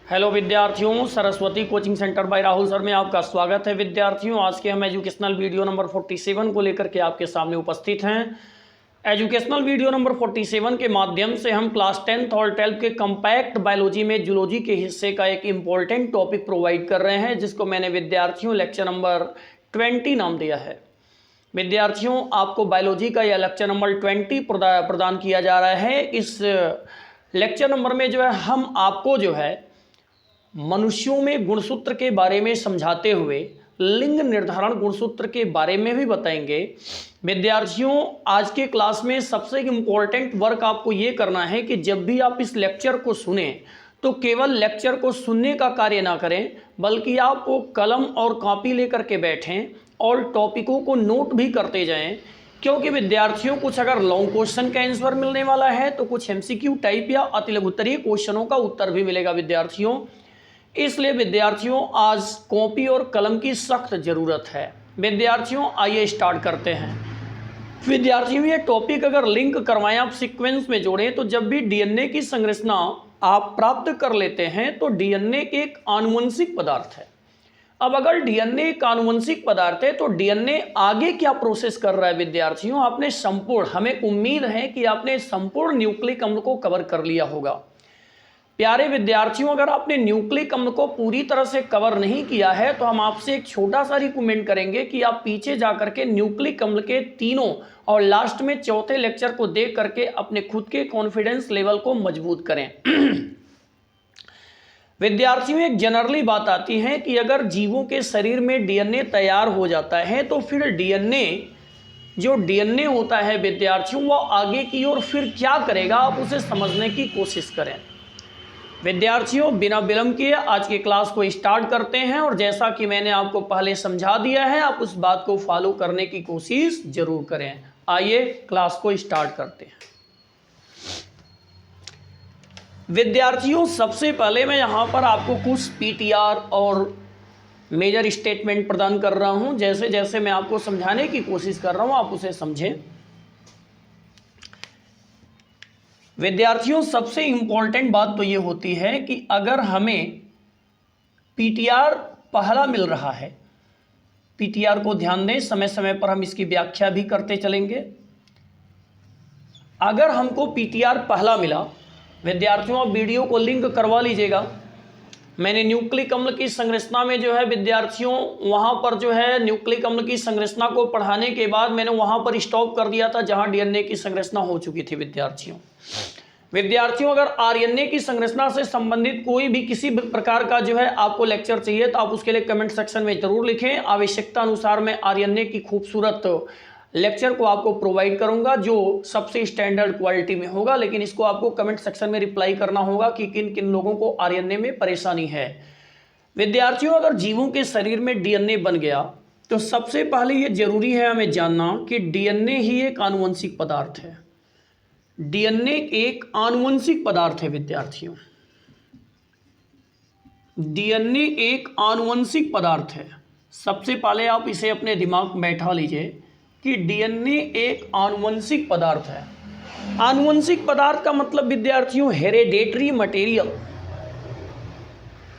Hello विद्यार्थियों, Saraswati coaching centre by Rahul sir में आपका स्वागत है। विद्यार्थियों, आज के हम एजुकेशनल वीडियो नंबर 47 को लेकर के आपके सामने उपस्थित हैं। एजुकेशनल वीडियो नंबर 47 के माध्यम से हम क्लास 10th और 12th के कंपैक्ट बायोलॉजी में जूलॉजी के हिस्से का एक इम्पोर्टेंट टॉपिक प्रोवाइड कर रहे हैं, जिसको मैंने विद्यार्थियों लेक्चर नंबर 20 नाम दिया है। विद्यार्थियों, आपको बायोलॉजी का यह लेक्चर नंबर 20 प्रदान किया जा रहा है। इस लेक्चर नंबर में जो है हम आपको जो है मनुष्यों में गुणसूत्र के बारे में समझाते हुए लिंग निर्धारण गुणसूत्र के बारे में भी बताएंगे। विद्यार्थियों, आज के क्लास में सबसे इम्पोर्टेंट वर्क आपको ये करना है कि जब भी आप इस लेक्चर को सुने तो केवल लेक्चर को सुनने का कार्य ना करें, बल्कि आप वो कलम और कॉपी लेकर के बैठें और टॉपिकों को नोट भी करते जाएं। क्योंकि विद्यार्थियों, कुछ अगर लॉन्ग क्वेश्चन का आंसर मिलने वाला है तो कुछ एमसीक्यू टाइप या अति लघुत्तरीय क्वेश्चनों का उत्तर भी मिलेगा विद्यार्थियों। इसलिए विद्यार्थियों, आज कॉपी और कलम की सख्त ज़रूरत है। विद्यार्थियों, आइए स्टार्ट करते हैं। विद्यार्थियों, ये टॉपिक अगर लिंक करवाएं, आप सीक्वेंस में जोड़ें, तो जब भी डीएनए की संरचना आप प्राप्त कर लेते हैं तो डीएनए एक आनुवंशिक पदार्थ है। अब अगर डीएनए एक आनुवंशिक पदार्थ है तो डीएनए आगे क्या प्रोसेस कर रहा है विद्यार्थियों, आपने संपूर्ण, हमें उम्मीद है कि आपने संपूर्ण न्यूक्लिक अम्ल को कवर कर लिया होगा। प्यारे विद्यार्थियों, अगर आपने न्यूक्लिक अम्ल को पूरी तरह से कवर नहीं किया है तो हम आपसे एक छोटा सा रिकमेंड करेंगे कि आप पीछे जाकर के न्यूक्लिक अम्ल के तीनों और लास्ट में चौथे लेक्चर को देख करके अपने खुद के कॉन्फिडेंस लेवल को मजबूत करें। विद्यार्थियों, एक जनरली बात आती है कि अगर जीवों के शरीर में डीएनए तैयार हो जाता है तो फिर डीएनए होता है विद्यार्थियों, वो आगे की ओर फिर क्या करेगा, आप उसे समझने की कोशिश करें। विद्यार्थियों, बिना विलंब किए आज की क्लास को स्टार्ट करते हैं और जैसा कि मैंने आपको पहले समझा दिया है, आप उस बात को फॉलो करने की कोशिश जरूर करें। आइए क्लास को स्टार्ट करते हैं। विद्यार्थियों, सबसे पहले मैं यहाँ पर आपको कुछ पीटीआर और मेजर स्टेटमेंट प्रदान कर रहा हूँ। जैसे जैसे मैं आपको समझाने की कोशिश कर रहा हूँ आप उसे समझें। विद्यार्थियों, सबसे इंपॉर्टेंट बात तो ये होती है कि अगर हमें पीटीआर पहला मिल रहा है, पीटीआर को ध्यान दें, समय समय पर हम इसकी व्याख्या भी करते चलेंगे। अगर हमको पीटीआर पहला मिला, विद्यार्थियों आप वीडियो को लिंक करवा लीजिएगा। मैंने न्यूक्लिक अम्ल की संरचना में जो है विद्यार्थियों, वहाँ पर जो है न्यूक्लिक अम्ल की संरचना को पढ़ाने के बाद मैंने वहाँ पर स्टॉप कर दिया था जहाँ डीएनए की संरचना हो चुकी थी। विद्यार्थियों, अगर आरएनए की संरचना से संबंधित कोई भी किसी भी प्रकार का जो है आपको लेक्चर चाहिए तो आप उसके लिए कमेंट सेक्शन में जरूर लिखें। आवश्यकता अनुसार मैं आरएनए की खूबसूरत लेक्चर को आपको प्रोवाइड करूंगा जो सबसे स्टैंडर्ड क्वालिटी में होगा, लेकिन इसको आपको कमेंट सेक्शन में रिप्लाई करना होगा कि किन किन लोगों को आरएनए में परेशानी है। विद्यार्थियों, अगर जीवों के शरीर में डीएनए बन गया तो सबसे पहले ये जरूरी है हमें जानना कि डीएनए ही एक आनुवंशिक पदार्थ है। डीएनए एक आनुवंशिक पदार्थ है विद्यार्थियों, डीएनए एक आनुवंशिक पदार्थ है। सबसे पहले आप इसे अपने दिमाग में बैठा लीजिए कि डीएनए एक आनुवंशिक पदार्थ है। आनुवंशिक पदार्थ का मतलब विद्यार्थियों हेरेडेटरी मटेरियल,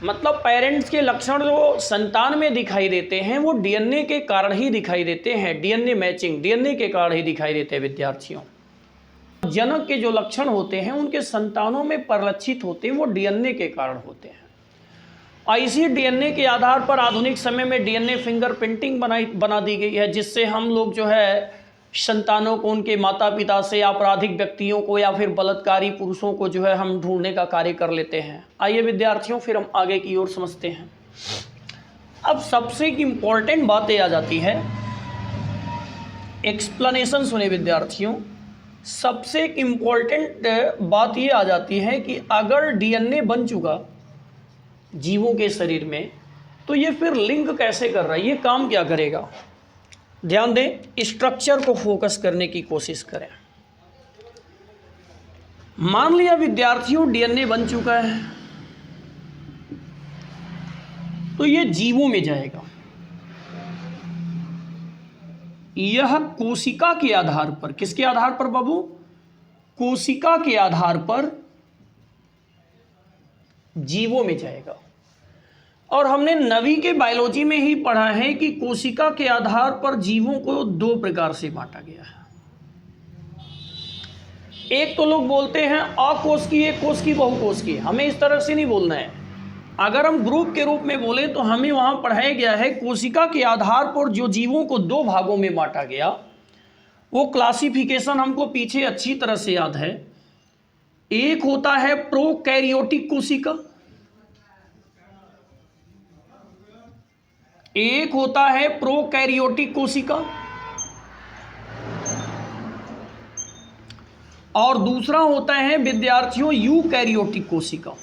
मतलब पेरेंट्स के लक्षण जो संतान में दिखाई देते हैं वो डीएनए के कारण ही दिखाई देते हैं। डीएनए मैचिंग डीएनए के कारण ही दिखाई देते हैं विद्यार्थियों। जनक के जो लक्षण होते हैं उनके संतानों में परिलक्षित होते हैं, वो डीएनए के कारण होते हैं। इसी डीएनए के आधार पर आधुनिक समय में डीएनए फिंगरप्रिंटिंग बना दी गई है, जिससे हम लोग जो है संतानों को उनके माता पिता से, आपराधिक व्यक्तियों को या फिर बलात्कारी पुरुषों को जो है हम ढूंढने का कार्य कर लेते हैं। आइए विद्यार्थियों, फिर हम आगे की ओर समझते हैं। अब सबसे इम्पोर्टेंट बातें आ जाती है, एक्सप्लेनेशन सुने विद्यार्थियों। सबसे इम्पोर्टेंट बात ये आ जाती है कि अगर डीएनए बन चुका जीवों के शरीर में तो ये फिर लिंक कैसे कर रहा है, ये काम क्या करेगा। ध्यान दें, स्ट्रक्चर को फोकस करने की कोशिश करें। मान लिया विद्यार्थियों डीएनए बन चुका है तो ये जीवों में जाएगा। यह कोशिका के आधार पर, किसके आधार पर बाबू, कोशिका के आधार पर जीवों में जाएगा। और हमने 9वीं के बायोलॉजी में ही पढ़ा है कि कोशिका के आधार पर जीवों को 2 प्रकार से बांटा गया है। एक तो लोग बोलते हैं अकोशिकीय, एक कोशिकीय, बहुकोशिकीय। हमें इस तरह से नहीं बोलना है। अगर हम ग्रुप के रूप में बोले तो हमें वहां पढ़ाया गया है कोशिका के आधार पर जो जीवों को 2 भागों में बांटा गया, वो क्लासिफिकेशन हमको पीछे अच्छी तरह से याद है। एक होता है प्रोकैरियोटिक कोशिका, एक होता है प्रोकैरियोटिक कोशिका, और दूसरा होता है विद्यार्थियों यूकैरियोटिक कोशिका।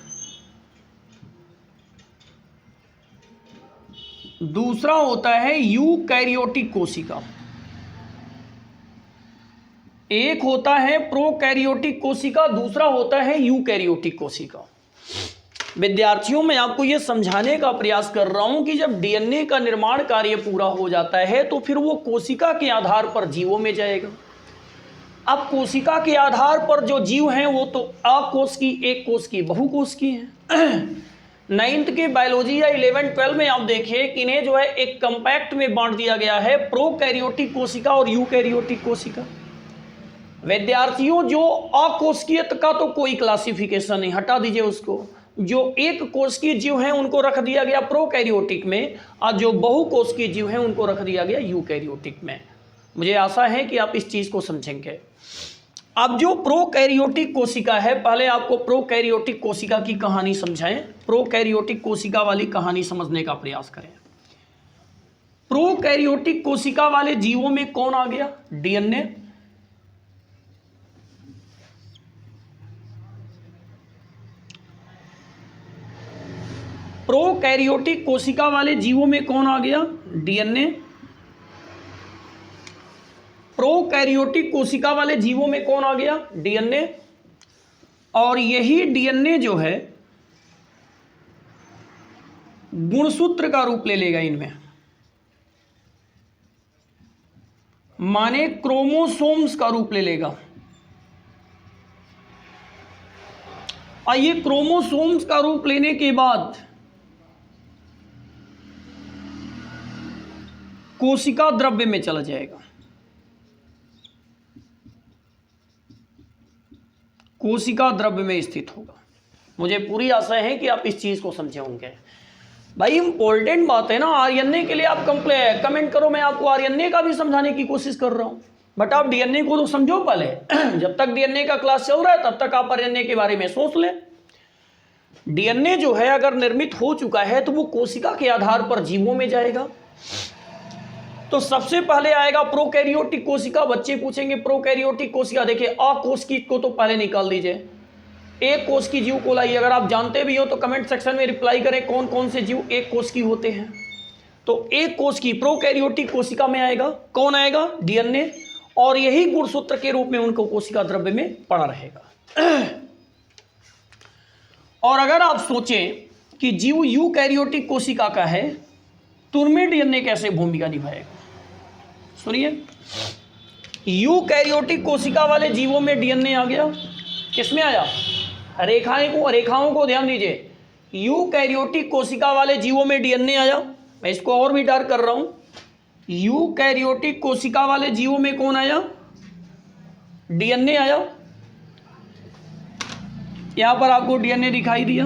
दूसरा होता है यूकैरियोटिक कोशिका। एक होता है प्रोकैरियोटिक कोशिका, दूसरा होता है यूकैरियोटिक कोशिका। विद्यार्थियों, मैं आपको यह समझाने का प्रयास कर रहा हूं कि जब डीएनए का निर्माण कार्य पूरा हो जाता है तो फिर वो कोशिका के आधार पर जीवों में जाएगा। अब कोशिका के आधार पर जो जीव हैं वो तो अकोशिकीय, एक कोशिकीय, बहुकोशिकीय हैं। 9th के बायोलॉजी या 11-12 में आप देखिए कि इन्हें जो है एक कंपैक्ट में बांट दिया गया है, प्रोकैरियोटिक कोशिका और यूकैरियोटिक कोशिका। विद्यार्थियों, जो अकोशिकीय का तो कोई क्लासिफिकेशन नहीं, हटा दीजिए उसको। जो एक कोशिकीय जीव हैं उनको रख दिया गया प्रोकैरियोटिक में, और जो बहुकोशिकीय जीव हैं उनको रख दिया गया यूकैरियोटिक में। मुझे आशा है कि आप इस चीज को समझेंगे। अब जो प्रोकैरियोटिक कोशिका है, पहले आपको प्रोकैरियोटिक कोशिका की कहानी समझाएं। प्रोकैरियोटिक कोशिका वाली कहानी समझने का प्रयास करें। प्रोकैरियोटिक कोशिका वाले जीवों में कौन आ गया? डीएनए। प्रोकैरियोटिक कोशिका वाले जीवों में कौन आ गया? डीएनए। प्रोकैरियोटिक कोशिका वाले जीवों में कौन आ गया? डीएनए। और यही डीएनए जो है गुणसूत्र का रूप ले लेगा इनमें, माने क्रोमोसोम्स का रूप ले लेगा। और ये क्रोमोसोम्स का रूप लेने के बाद कोशिका द्रव्य में चला जाएगा। कोशिका द्रव्य में स्थित होगा। मुझे पूरी आशा है कि आप इस चीज को समझे होंगे। भाई इंपॉर्टेंट बात है ना, आरएनए के लिए आप कमेंट करो, मैं आपको आरएनए का भी समझाने की कोशिश कर रहा हूं, बट आप डीएनए को तो समझो पहले। जब तक डीएनए का क्लास चल रहा है तब तक आप आरएनए के बारे में सोच लें। डीएनए जो है अगर निर्मित हो चुका है तो वो कोशिका के आधार पर जीवों में जाएगा। तो सबसे पहले आएगा प्रोकैरियोटिक कोशिका। बच्चे पूछेंगे प्रोकैरियोटिक कोशिका, देखिए अकोशिकीय को तो पहले निकाल दीजिए, एक कोशिकीय जीव को लाइए। अगर आप जानते भी हो तो कमेंट सेक्शन में रिप्लाई करें कौन कौन से जीव एक कोशिकीय होते हैं। तो एक कोशिकीय प्रोकैरियोटिक कोशिका में आएगा, कौन आएगा? डीएनए। और यही गुणसूत्र के रूप में उनको कोशिका द्रव्य में पड़ा रहेगा। और अगर आप सोचें कि जीव यूकैरियोटिक कोशिका का है तो उनमें डीएनए कैसे भूमिका निभाएगा? सुनिए, यूकैरियोटिक कोशिका वाले जीवों में डीएनए आ गया। किसमें आया? रेखाओं को ध्यान दीजिए। यूकैरियोटिक कोशिका वाले जीवों में डीएनए आया। मैं इसको और भी डार्क कर रहा हूं। यूकैरियोटिक कोशिका वाले जीवों में कौन आया? डीएनए आया। यहां पर आपको डीएनए दिखाई दिया।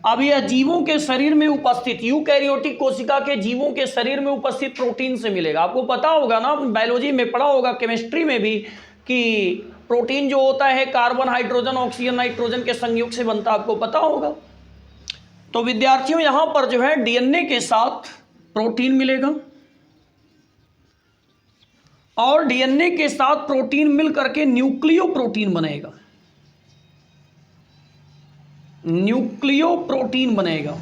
अब यह जीवों के शरीर में उपस्थित, यूकैरियोटिक कोशिका के जीवों के शरीर में उपस्थित प्रोटीन से मिलेगा। आपको पता होगा ना, बायोलॉजी में पढ़ा होगा, केमिस्ट्री में भी, कि प्रोटीन जो होता है कार्बन, हाइड्रोजन, ऑक्सीजन, नाइट्रोजन के संयुग से बनता, आपको पता होगा। तो विद्यार्थियों यहां पर जो है डीएनए के साथ प्रोटीन मिलेगा, और डीएनए के साथ प्रोटीन मिल करके न्यूक्लियो प्रोटीन बनेगा। न्यूक्लियो प्रोटीन बनेगा।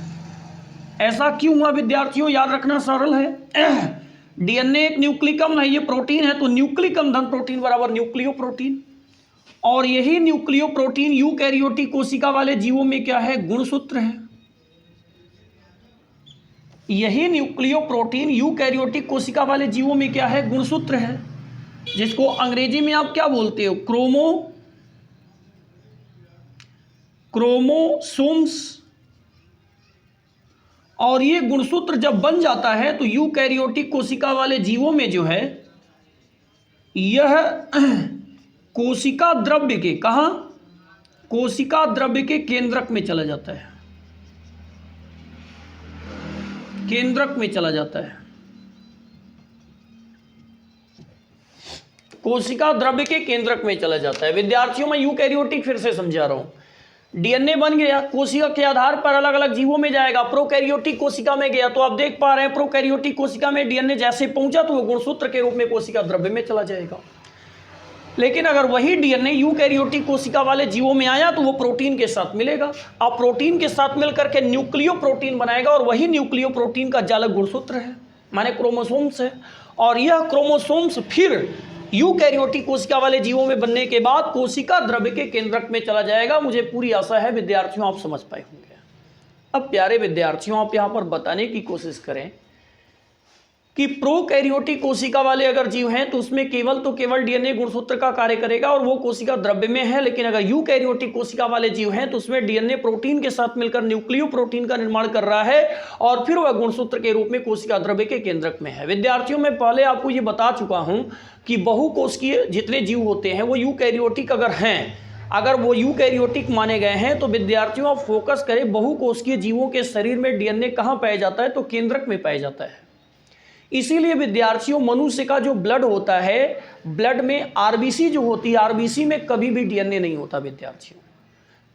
ऐसा क्यों हुआ विद्यार्थियों? याद रखना सरल है। डीएनए एक न्यूक्लिकम है, ये प्रोटीन है, तो न्यूक्लिकम धन प्रोटीन बराबर न्यूक्लियो प्रोटीन। और यही न्यूक्लियो प्रोटीन यूकैरियोटिक कोशिका वाले जीवों में क्या है? गुणसूत्र है। यही न्यूक्लियो प्रोटीन यूकैरियोटिक कोशिका वाले जीवों में क्या है? गुणसूत्र है, जिसको अंग्रेजी में आप क्या बोलते हो? क्रोमोसोम्स, और ये गुणसूत्र जब बन जाता है तो यूकैरियोटिक कोशिका वाले जीवों में जो है यह कोशिका द्रव्य के, कहाँ, कोशिका द्रव्य के केंद्रक में चला जाता है, केंद्रक में चला जाता है, कोशिका द्रव्य के केंद्रक में चला जाता है। विद्यार्थियों, मैं यूकैरियोटिक फिर से समझा रहा हूं। डीएनए बन गया, कोशिका के आधार पर अलग अलग जीवों में जाएगा। प्रोकैरियोटिक कोशिका में गया तो आप देख पा रहे हैं प्रोकैरियोटिक कोशिका में डीएनए जैसे पहुंचा तो वो गुणसूत्र के रूप में कोशिका द्रव्य में चला जाएगा। लेकिन अगर वही डीएनए यूकैरियोटिक कोशिका वाले जीवों में आया तो वो प्रोटीन के साथ मिलेगा। अब प्रोटीन के साथ मिलकर के न्यूक्लियो प्रोटीन बनाएगा और वही न्यूक्लियो प्रोटीन का जालक गुणसूत्र है, माने क्रोमोसोम्स है। और यह क्रोमोसोम्स फिर यूकैरियोटिक कोशिका वाले जीवों में बनने के बाद कोशिका द्रव्य के केंद्रक में चला जाएगा। मुझे पूरी आशा है विद्यार्थियों आप समझ पाए होंगे। अब प्यारे विद्यार्थियों, आप यहां पर बताने की कोशिश करें कि प्रोकैरियोटिक कोशिका वाले अगर जीव हैं तो उसमें केवल तो केवल डीएनए गुणसूत्र का कार्य करेगा और वो कोशिका द्रव्य में है। लेकिन अगर यूकैरियोटिक कोशिका वाले जीव हैं तो उसमें डीएनए प्रोटीन के साथ मिलकर न्यूक्लियो प्रोटीन का निर्माण कर रहा है और फिर वह गुणसूत्र के रूप में कोशिका द्रव्य के केंद्रक में है। विद्यार्थियों, मैं पहले आपको ये बता चुका हूं कि बहुकोशिकीय जितने जीव होते हैं वो यूकैरियोटिक अगर हैं, अगर वो यूकैरियोटिक माने गए हैं तो विद्यार्थियों आप फोकस करें, बहुकोशिकीय जीवों के शरीर में डीएनए कहाँ पाया जाता है, तो केंद्रक में पाया जाता है। इसीलिए विद्यार्थियों, मनुष्य का जो ब्लड होता है, ब्लड में आरबीसी जो होती है, आरबीसी में कभी भी डीएनए नहीं होता विद्यार्थियों,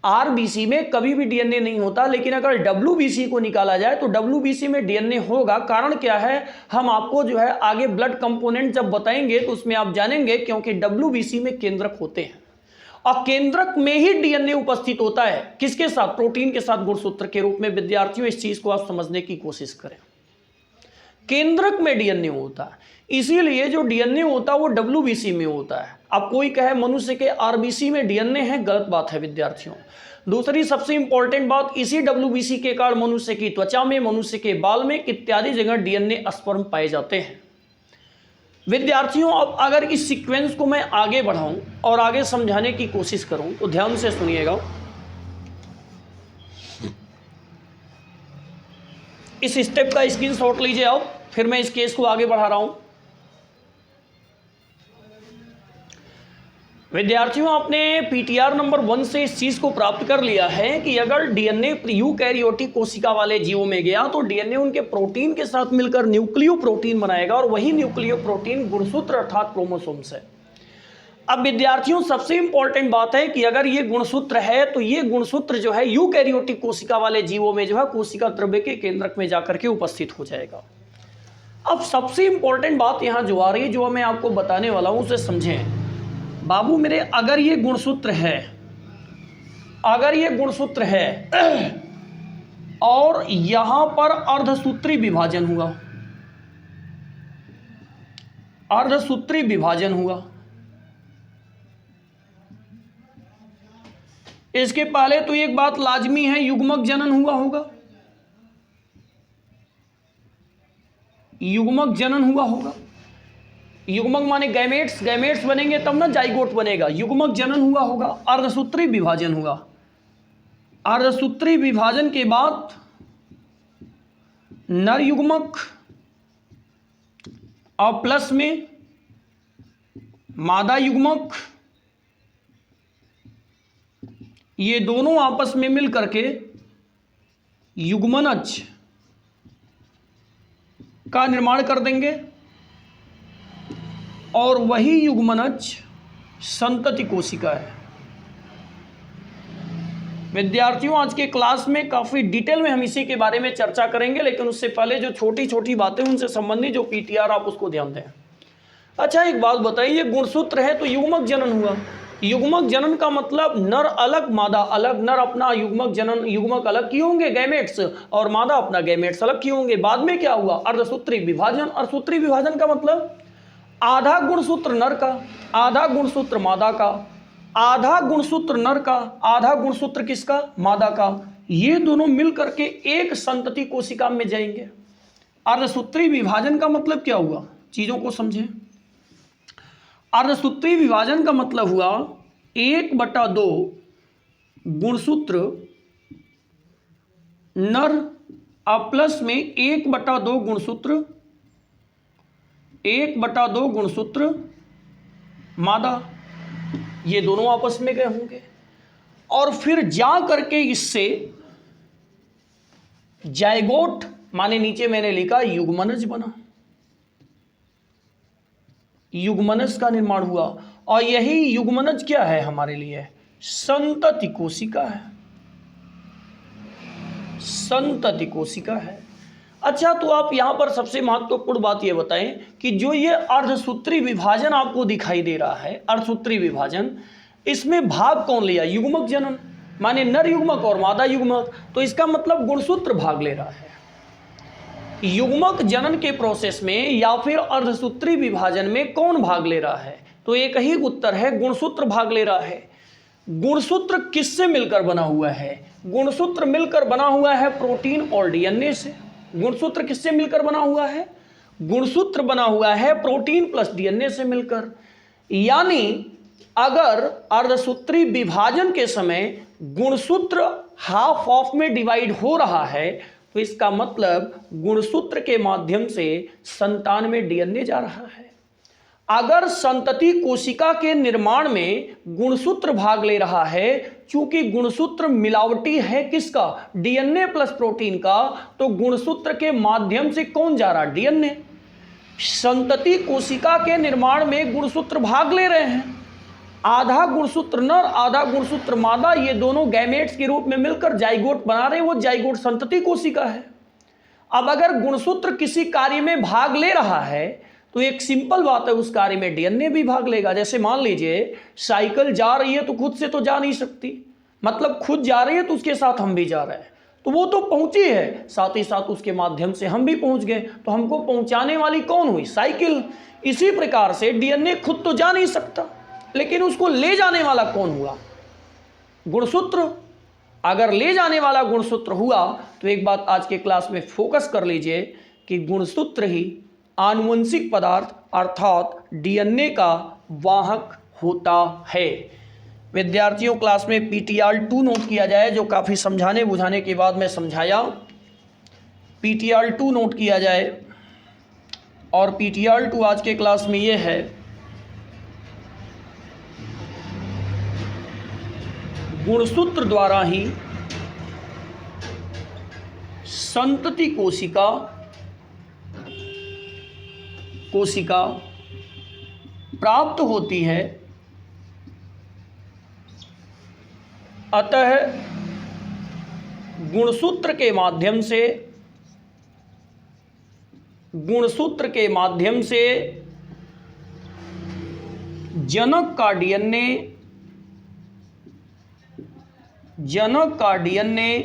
आरबीसी में कभी भी डीएनए नहीं होता। लेकिन अगर डब्ल्यूबीसी को निकाला जाए तो डब्ल्यूबीसी में डीएनए होगा। कारण क्या है, हम आपको जो है आगे ब्लड कंपोनेंट जब बताएंगे तो उसमें आप जानेंगे, क्योंकि डब्ल्यूबीसी में केंद्रक होते हैं और केंद्रक में ही डीएनए उपस्थित होता है। किसके साथ, प्रोटीन के साथ गुणसूत्र के रूप में। विद्यार्थियों, इस चीज को आप समझने की कोशिश करें, केंद्रक में डीएनए होता है। इसीलिए जो डीएनए होता है वो डब्ल्यूबीसी में होता है। अब कोई कहे मनुष्य के आरबीसी में डीएनए है, गलत बात है विद्यार्थियों। दूसरी सबसे इंपॉर्टेंट बात, इसी डब्ल्यूबीसी के कारण मनुष्य की त्वचा में, मनुष्य के बाल में इत्यादि जगह डीएनए स्पर्म पाए जाते हैं। विद्यार्थियों, अब अगर इस सीक्वेंस को मैं आगे बढ़ाऊं और आगे समझाने की कोशिश करूं तो ध्यान से सुनिएगा। इस स्टेप का स्क्रीनशॉट लीजिए आप, फिर मैं इस केस को आगे बढ़ा रहा हूं। विद्यार्थियों, आपने पीटीआर नंबर 1 से इस चीज को प्राप्त कर लिया है कि अगर डीएनए यूकैरियोटिक कोशिका वाले जीवों में गया तो डीएनए उनके प्रोटीन के साथ मिलकर न्यूक्लियो प्रोटीन बनाएगा और वही न्यूक्लियो प्रोटीन गुणसूत्र अर्थात क्रोमोसोम्स है। अब विद्यार्थियों, सबसे इंपॉर्टेंट बात है कि अगर ये गुणसूत्र है तो ये गुणसूत्र जो है यूकैरियोटिक कोशिका वाले जीवों में जो है कोशिका द्रव्य के केंद्रक में जाकर के उपस्थित हो जाएगा। अब सबसे इंपॉर्टेंट बात यहां जो आ रही है, जो मैं आपको बताने वाला हूं, उसे समझें बाबू मेरे। अगर ये गुणसूत्र है, अगर ये गुणसूत्र है और यहां पर अर्धसूत्री विभाजन हुआ, अर्धसूत्री विभाजन हुआ, इसके पहले तो एक बात लाजमी है, युग्मक जनन हुआ होगा, युग्मक जनन हुआ होगा। युग्मक माने गैमेट्स, गैमेट्स बनेंगे तब ना जाइगोट बनेगा। युग्मक जनन हुआ होगा, अर्धसूत्री विभाजन हुआ। अर्धसूत्री विभाजन के बाद नर युग्मक और प्लस में मादा युग्मक, ये दोनों आपस में मिल करके युग्मनज का निर्माण कर देंगे और वही युग्मनज संतति कोशिका है। विद्यार्थियों, आज के क्लास में काफी डिटेल में हम इसी के बारे में चर्चा करेंगे, लेकिन उससे पहले जो छोटी छोटी बातें उनसे संबंधित जो पीटीआर आप उसको ध्यान दें। अच्छा, एक बात बताइए, गुणसूत्र है तो युग्मक जनन हुआ। युग्मक जनन का मतलब नर अलग मादा अलग, नर अपना युग्मक जनन युग्मक अलग किए होंगे गैमेट्स, और मादा अपना गैमेट्स अलग किए होंगे। बाद में क्या हुआ, अर्धसूत्री विभाजन। अर्धसूत्री विभाजन का मतलब आधा गुणसूत्र नर का, आधा गुणसूत्र मादा का, आधा गुणसूत्र नर का, आधा गुणसूत्र किसका, मादा का। ये दोनों मिल करके एक संतति कोशिका में जाएंगे। अर्धसूत्री विभाजन का मतलब क्या हुआ, चीजों को समझें। अर्धसूत्री विभाजन का मतलब हुआ 1/2 गुणसूत्र नर प्लस में 1/2 गुणसूत्र 1/2 गुणसूत्र मादा, ये दोनों आपस में गए होंगे और फिर जा करके इससे जायगोट माने नीचे मैंने लिखा युग्मनज बना, युग्मनज का निर्माण हुआ। और यही युग्मनज क्या है हमारे लिए? संतति कोशिका है, संतति कोशिका है। अच्छा, तो आप यहां पर सबसे महत्वपूर्ण बात यह बताएं कि जो ये अर्धसूत्री विभाजन आपको दिखाई दे रहा है, अर्धसूत्री विभाजन, इसमें भाग कौन लिया? युग्मक जनन, माने नर युग्मक और मादा युग्मक। तो इसका मतलब गुणसूत्र भाग ले रहा है। युग्मक जनन के प्रोसेस में या फिर अर्धसूत्री विभाजन में कौन भाग ले रहा है? तो एक ही उत्तर है, गुणसूत्र भाग ले रहा है। गुणसूत्र किससे मिलकर बना हुआ है? गुणसूत्र मिलकर बना हुआ है प्रोटीन और डीएनए से। गुणसूत्र किससे मिलकर बना हुआ है? गुणसूत्र बना हुआ है प्रोटीन प्लस डीएनए से मिलकर। यानी अगर अर्धसूत्री विभाजन के समय गुणसूत्र हाफ ऑफ में डिवाइड हो रहा है तो इसका मतलब गुणसूत्र के माध्यम से संतान में डीएनए जा रहा है। अगर संतति कोशिका के निर्माण में गुणसूत्र भाग ले रहा है, चूंकि गुणसूत्र मिलावटी है किसका? डीएनए प्लस प्रोटीन का, तो गुणसूत्र के माध्यम से कौन जा रहा? डीएनए। संतति कोशिका के निर्माण में गुणसूत्र भाग ले रहे हैं, आधा गुणसूत्र नर आधा गुणसूत्र मादा, ये दोनों गैमेट्स के रूप में मिलकर जाइगोट बना रहे हैं, वो जाइगोट संतति कोशिका है। अब अगर गुणसूत्र किसी कार्य में भाग ले रहा है तो एक सिंपल बात है, उस कार्य में डीएनए भी भाग लेगा। जैसे मान लीजिए साइकिल जा रही है तो खुद से तो जा नहीं सकती, मतलब खुद जा रही है तो उसके साथ हम भी जा रहे हैं, तो वो तो पहुंची है, साथ ही साथ उसके माध्यम से हम भी पहुंच गए, तो हमको पहुंचाने वाली कौन हुई? साइकिल। इसी प्रकार से डीएनए खुद तो जा नहीं सकता, लेकिन उसको ले जाने वाला कौन हुआ? गुणसूत्र। अगर ले जाने वाला गुणसूत्र हुआ तो एक बात आज के क्लास में फोकस कर लीजिए कि गुणसूत्र ही आनुवंशिक पदार्थ अर्थात डीएनए का वाहक होता है। विद्यार्थियों, क्लास में पीटीआर 2 नोट किया जाए, जो काफ़ी समझाने बुझाने के बाद मैं समझाया। पीटीआर 2 नोट किया जाए और पीटीआर 2 आज के क्लास में ये है, गुणसूत्र द्वारा ही संतति कोशिका प्राप्त होती है, अतः गुणसूत्र के माध्यम से जनक का डीएनए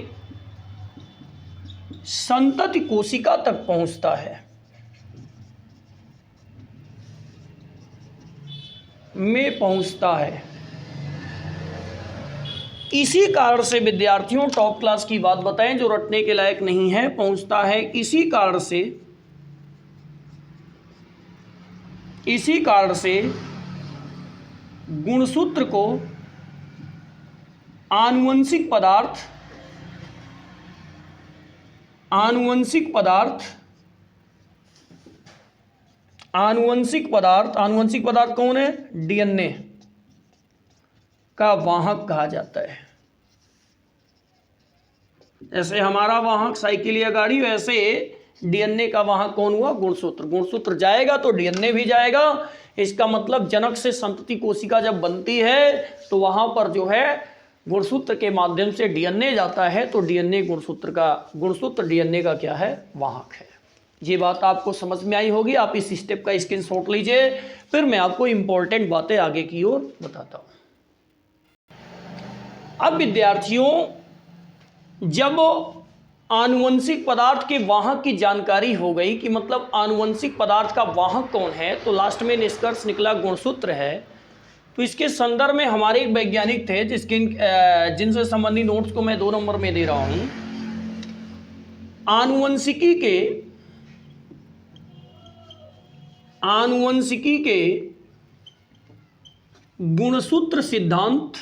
संतति कोशिका तक पहुंचता है, इसी कारण से विद्यार्थियों, टॉप क्लास की बात बताएं जो रटने के लायक नहीं है, पहुंचता है। इसी कारण से गुणसूत्र को आनुवंशिक पदार्थ कौन है? डीएनए का वाहक कहा जाता है। जैसे हमारा वाहक साइकिल या गाड़ी, वैसे डीएनए का वाहक कौन हुआ? गुणसूत्र। गुणसूत्र जाएगा तो डीएनए भी जाएगा। इसका मतलब जनक से संतति कोशिका जब बनती है तो वहां पर जो है गुणसूत्र के माध्यम से डीएनए जाता है, तो गुणसूत्र डीएनए का क्या है? वाहक है। ये बात आपको समझ में आई होगी। आप इस स्टेप का स्क्रीनशॉट लीजिए, फिर मैं आपको इंपॉर्टेंट बातें आगे की ओर बताता हूं। अब विद्यार्थियों, जब आनुवंशिक पदार्थ के वाहक की जानकारी हो गई कि मतलब आनुवंशिक पदार्थ का वाहक कौन है, तो लास्ट में निष्कर्ष निकला गुणसूत्र है। तो इसके संदर्भ में हमारे एक वैज्ञानिक थे जिनसे संबंधित नोट्स को मैं 2 नंबर में दे रहा हूं। आनुवंशिकी के गुणसूत्र सिद्धांत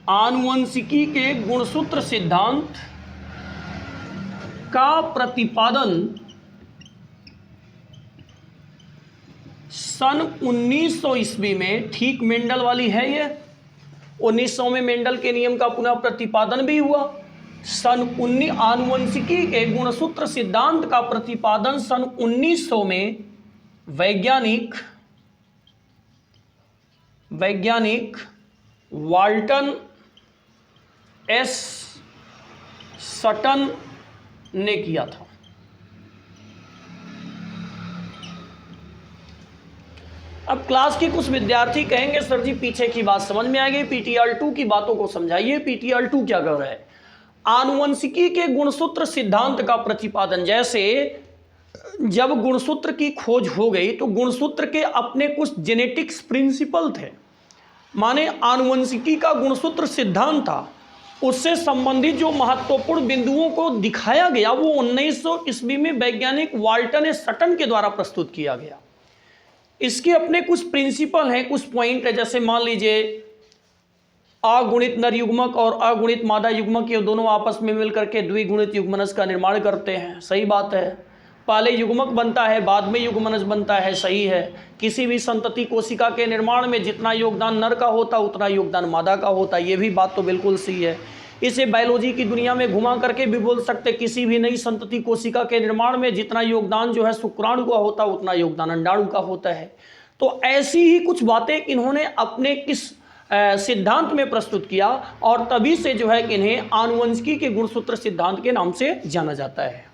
आनुवंशिकी के गुणसूत्र सिद्धांत का प्रतिपादन सन 1900 ईस्वी में, ठीक मेंडल वाली है ये, 1900 में मेंडल के नियम का पुनः प्रतिपादन भी हुआ। आनुवंशिकी के गुणसूत्र सिद्धांत का प्रतिपादन सन 1900 में वैज्ञानिक वाल्टन एस सटन ने किया था। अब क्लास के कुछ विद्यार्थी कहेंगे सर जी पीछे की बात समझ में आ गई, PTR2 की बातों को समझाइए। PTR2 क्या कर रहा है? आनुवंशिकी के गुणसूत्र सिद्धांत का प्रतिपादन, जैसे जब गुणसूत्र की खोज हो गई तो गुणसूत्र के अपने कुछ जेनेटिक्स प्रिंसिपल थे, माने आनुवंशिकी का गुणसूत्र सिद्धांत था, उससे संबंधित जो महत्वपूर्ण बिंदुओं को दिखाया गया वो 1900 ईस्वी में वैज्ञानिक वाल्टन ए सटन के द्वारा प्रस्तुत किया गया। इसके अपने कुछ प्रिंसिपल हैं, कुछ पॉइंट है। जैसे मान लीजिए अगुणित नर युग्मक और अगुणित मादा युग्मक, ये दोनों आपस में मिलकर के द्विगुणित युग्मनज का निर्माण करते हैं, सही बात है। पहले युग्मक बनता है, बाद में युग्मनज बनता है, सही है। किसी भी संतति कोशिका के निर्माण में जितना योगदान नर का होता उतना योगदान मादा का होता, ये भी बात तो बिल्कुल सही है। इसे बायोलॉजी की दुनिया में घुमा करके भी बोल सकते, किसी भी नई संतति कोशिका के निर्माण में जितना योगदान जो है शुक्राणु का होता उतना योगदान अंडाणु का होता है। तो ऐसी ही कुछ बातें इन्होंने अपने किस सिद्धांत में प्रस्तुत किया और तभी से जो है कि इन्हें आनुवंशिकी के गुणसूत्र सिद्धांत के नाम से जाना जाता है।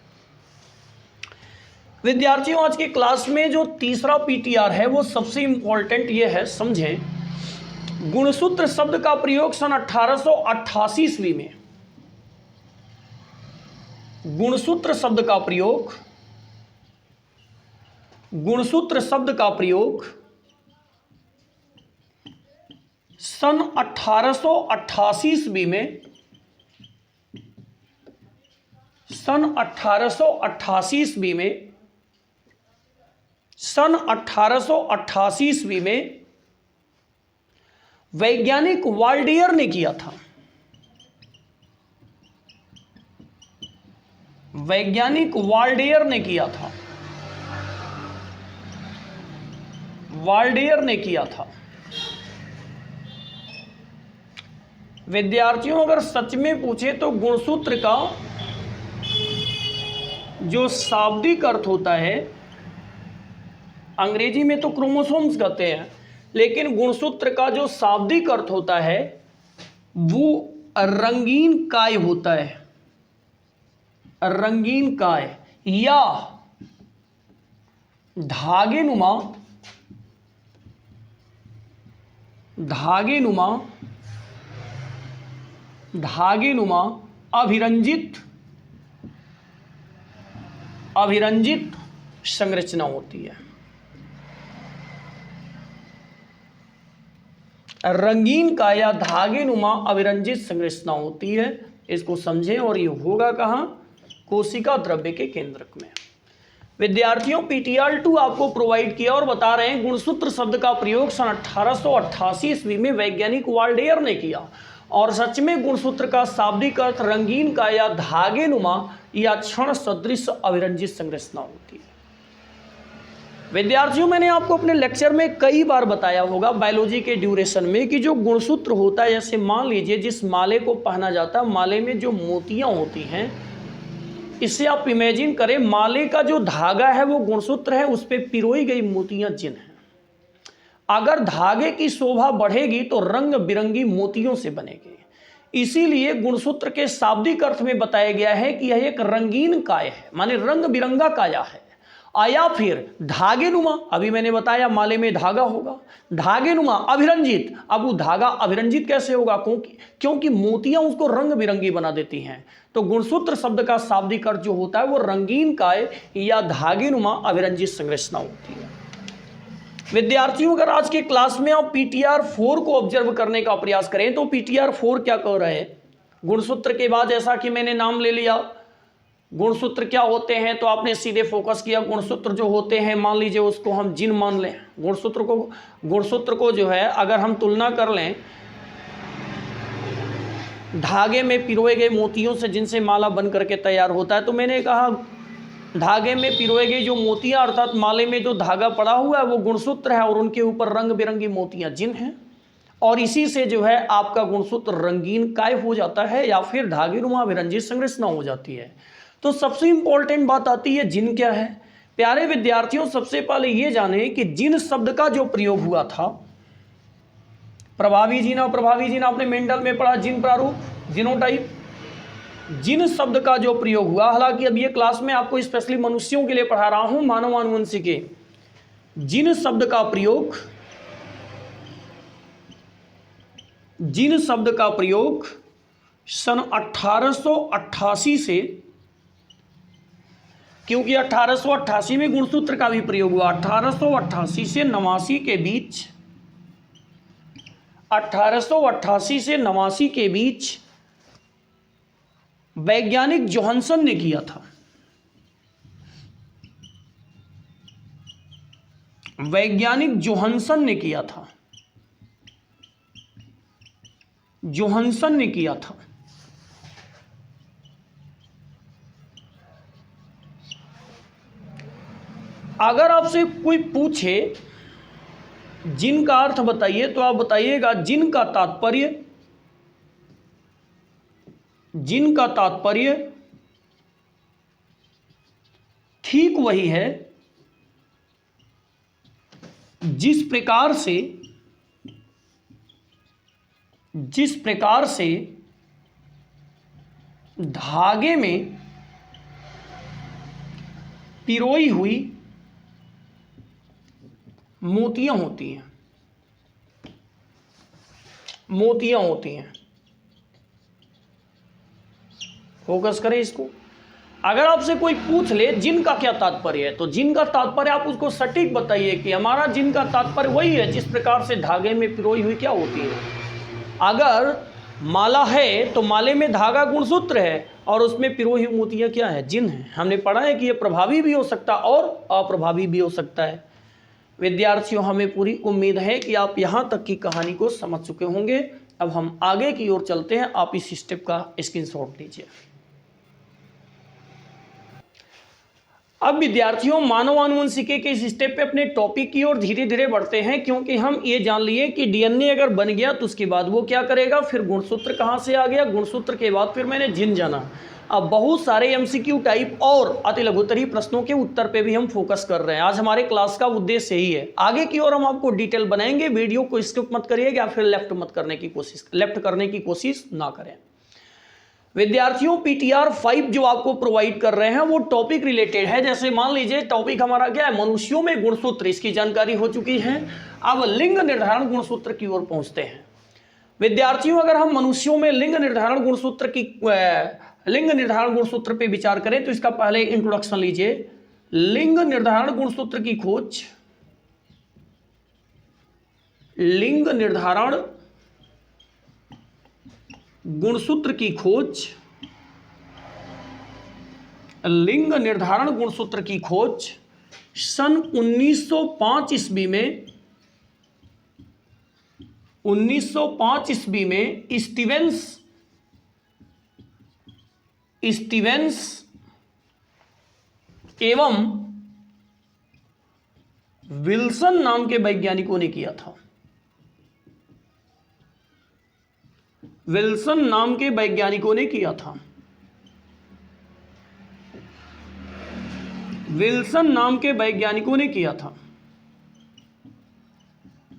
विद्यार्थियों, आज की क्लास में जो तीसरा PTR है वो सबसे इंपॉर्टेंट ये है, समझें। गुणसूत्र शब्द का प्रयोग सन 1888 ईस्वी में, गुणसूत्र शब्द का प्रयोग सन 1888 ईस्वी में, सन 1888 ईस्वी में वैज्ञानिक वाल्डियर ने किया था। वैज्ञानिक वाल्डियर ने किया था। विद्यार्थियों, अगर सच में पूछे तो गुणसूत्र का जो शाब्दिक अर्थ होता है, अंग्रेजी में तो क्रोमोसोम्स कहते हैं, लेकिन गुणसूत्र का जो शाब्दिक अर्थ होता है वो रंगीन काय होता है। रंगीन काय या धागेनुमा अभिरंजित संरचना होती है। रंगीन का या धागेनुमा अभिरंजित संरचना होती है, इसको समझें। और ये होगा कहाँ? कोशिका द्रव्य के केंद्रक में। विद्यार्थियों, PTR2 आपको प्रोवाइड किया और बता रहे हैं गुणसूत्र शब्द का प्रयोग सन 1888 ईस्वी में वैज्ञानिक वाल्डियर ने किया, और सच में गुणसूत्र का शाब्दिक अर्थ रंगीन का या धागेनुमा या क्षण सदृश अभिरंजित संरचना होती है। विद्यार्थियों, मैंने आपको अपने लेक्चर में कई बार बताया होगा बायोलॉजी के ड्यूरेशन में कि जो गुणसूत्र होता है, जैसे मान लीजिए जिस माले को पहना जाता है, माले में जो मोतियां होती हैं, इससे आप इमेजिन करें माले का जो धागा है वो गुणसूत्र है, उस पर पिरोई गई मोतियां जिन हैं। अगर धागे की शोभा बढ़ेगी तो रंग बिरंगी मोतियों से बनेगी। इसीलिए गुणसूत्र के शाब्दिक अर्थ में बताया गया है कि यह एक रंगीन काय है, माने रंग बिरंगा काया है। या फिर धागेनुमा, अभी मैंने बताया माले में धागा होगा, धागेनुमा अभिरंजित। अब वो धागा अभिरंजित कैसे होगा? क्योंकि मोतियां उसको रंग बिरंगी बना देती हैं। तो गुणसूत्र शब्द का शाब्दिक अर्थ जो होता है वो रंगीन काय या धागेनुमा अभिरंजित संरचना होती है। विद्यार्थियों, अगर आज के क्लास में आप PTR4 को ऑब्जर्व करने का प्रयास करें तो PTR4 क्या कह रहे हैं? गुणसूत्र के बाद जैसा कि मैंने नाम ले लिया, गुणसूत्र क्या होते हैं, तो आपने सीधे फोकस किया। गुणसूत्र जो होते हैं, मान लीजिए उसको हम जिन मान लें। गुणसूत्र को जो है अगर हम तुलना कर लें धागे में पिरोए गए मोतियों से जिनसे माला बन करके तैयार होता है। तो मैंने कहा धागे में पिरोए गए जो मोतियां अर्थात माले में जो धागा पड़ा हुआ है वो गुणसूत्र है और उनके ऊपर रंग बिरंगी मोतियां जिन हैं, और इसी से जो है आपका गुणसूत्र रंगीन काय हो जाता है या फिर धागे नुमा विरंजित संरचना हो जाती है। तो सबसे इंपॉर्टेंट बात आती है जिन क्या है। प्यारे विद्यार्थियों, सबसे पहले ये जाने कि जिन शब्द का जो प्रयोग हुआ था, प्रभावी जिन अप्रभावी जिन आपने मेंडल में पढ़ा, जिन प्रारूप जिनोटाइप, जिन शब्द का जो प्रयोग हुआ, हालांकि अब ये क्लास में आपको स्पेशली मनुष्यों के लिए पढ़ा रहा हूं, मानव आनुवंशिकी, जिन शब्द का प्रयोग, जिन शब्द का प्रयोग सन 1888 से, क्योंकि 1888 में गुणसूत्र का भी प्रयोग हुआ, 1888 से 89 के बीच, 1888 से 89 के बीच वैज्ञानिक जोहानसन ने किया था। वैज्ञानिक जोहानसन ने किया था, जोहानसन ने किया था। अगर आपसे कोई पूछे जिन का अर्थ बताइए तो आप बताइएगा जिन का तात्पर्य, जिन का तात्पर्य ठीक वही है जिस प्रकार से धागे में पिरोई हुई मोतियां होती हैं, मोतियां होती हैं। फोकस करें इसको। अगर आपसे कोई पूछ ले जिन का क्या तात्पर्य है, तो जिन का तात्पर्य आप उसको सटीक बताइए कि हमारा जिन का तात्पर्य वही है जिस प्रकार से धागे में पिरोई हुई क्या होती है। अगर माला है तो माले में धागा गुणसूत्र है और उसमें पिरोई हुई मोतियां क्या है, जिन है। हमने पढ़ा है कि यह प्रभावी भी हो सकता और अप्रभावी भी हो सकता है। विद्यार्थियों, हमें पूरी उम्मीद है कि आप यहां तक की कहानी को समझ चुके होंगे। अब हम आगे की ओर चलते हैं। आप इस स्टेप का स्क्रीनशॉट लीजिए। अब विद्यार्थियों, मानव आनुवंशिकी के इस स्टेप पे अपने टॉपिक की ओर धीरे धीरे बढ़ते हैं, क्योंकि हम ये जान लिए कि डीएनए अगर बन गया तो उसके बाद वो क्या करेगा, फिर गुणसूत्र कहाँ से आ गया, गुणसूत्र के बाद फिर मैंने जिन जाना। अब बहुत सारे एमसीक्यू टाइप और अति लघुत्तरीय प्रश्नों के उत्तर पे भी हम फोकस कर रहे हैं। आज हमारे क्लास का उद्देश्य यही है। आगे की ओर हम आपको डिटेल बनाएंगे। वीडियो को स्किप मत करिएगा या फिर लेफ्ट करने की कोशिश ना करें। विद्यार्थियों, पीटीआर 5 जो आपको प्रोवाइड कर रहे हैं वो टॉपिक रिलेटेड है। जैसे मान लीजिए टॉपिक हमारा क्या है, मनुष्यों में गुणसूत्र, इसकी जानकारी हो चुकी है। अब लिंग निर्धारण गुणसूत्र की ओर पहुंचते हैं। विद्यार्थियों, अगर हम मनुष्यों में लिंग निर्धारण गुणसूत्र पे विचार करें तो इसका पहले इंट्रोडक्शन लीजिए। लिंग निर्धारण गुणसूत्र की खोज, लिंग निर्धारण गुणसूत्र की खोज, लिंग निर्धारण गुणसूत्र की खोज सन 1905 ईस्वी में, 1905 ईस्वी में स्टीवेंस एवं विल्सन नाम के वैज्ञानिकों ने किया था। विल्सन नाम के वैज्ञानिकों ने किया था। विल्सन नाम के वैज्ञानिकों ने किया था।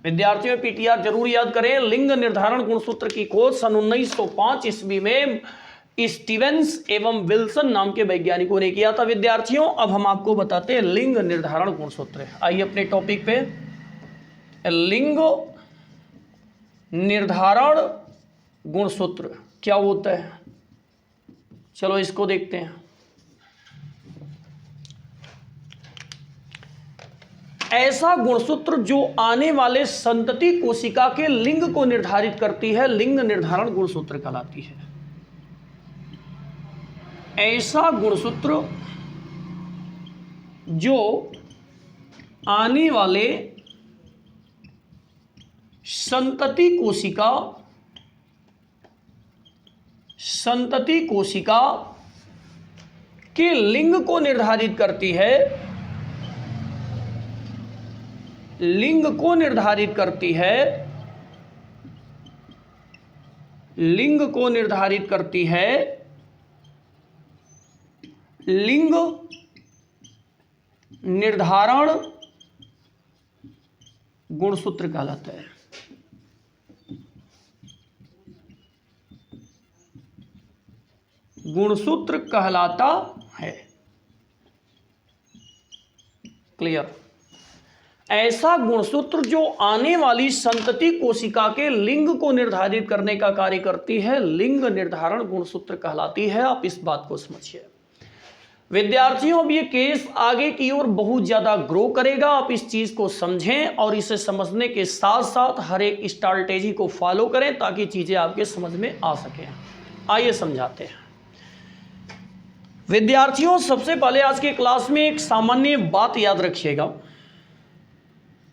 विद्यार्थियों, पीटीआर जरूर याद करें। लिंग निर्धारण गुणसूत्र की खोज सन 1905 ईस्वी में स्टीवेंस एवं विल्सन नाम के वैज्ञानिकों ने किया था। विद्यार्थियों, अब हम आपको बताते हैं लिंग निर्धारण गुणसूत्र। आइए अपने टॉपिक पे, लिंग निर्धारण गुणसूत्र क्या होता है, चलो इसको देखते हैं। ऐसा गुणसूत्र जो आने वाले संतति कोशिका के लिंग को निर्धारित करती है, लिंग निर्धारण गुणसूत्र कहलाती है। ऐसा गुणसूत्र जो आने वाले संतति कोशिका संतति कोशिका के लिंग को निर्धारित करती है, लिंग को निर्धारित करती है, लिंग को निर्धारित करती है, लिंग निर्धारण गुणसूत्र कहलाता है। गुणसूत्र कहलाता है। क्लियर? ऐसा गुणसूत्र जो आने वाली संतति कोशिका के लिंग को निर्धारित करने का कार्य करती है, लिंग निर्धारण गुणसूत्र कहलाती है। आप इस बात को समझिए विद्यार्थियों। अब ये केस आगे की ओर बहुत ज्यादा ग्रो करेगा। आप इस चीज को समझें और इसे समझने के साथ साथ हर एक स्ट्रैटेजी को फॉलो करें ताकि चीजें आपके समझ में आ सकें। आइए समझाते हैं विद्यार्थियों। सबसे पहले आज के क्लास में एक सामान्य बात याद रखिएगा।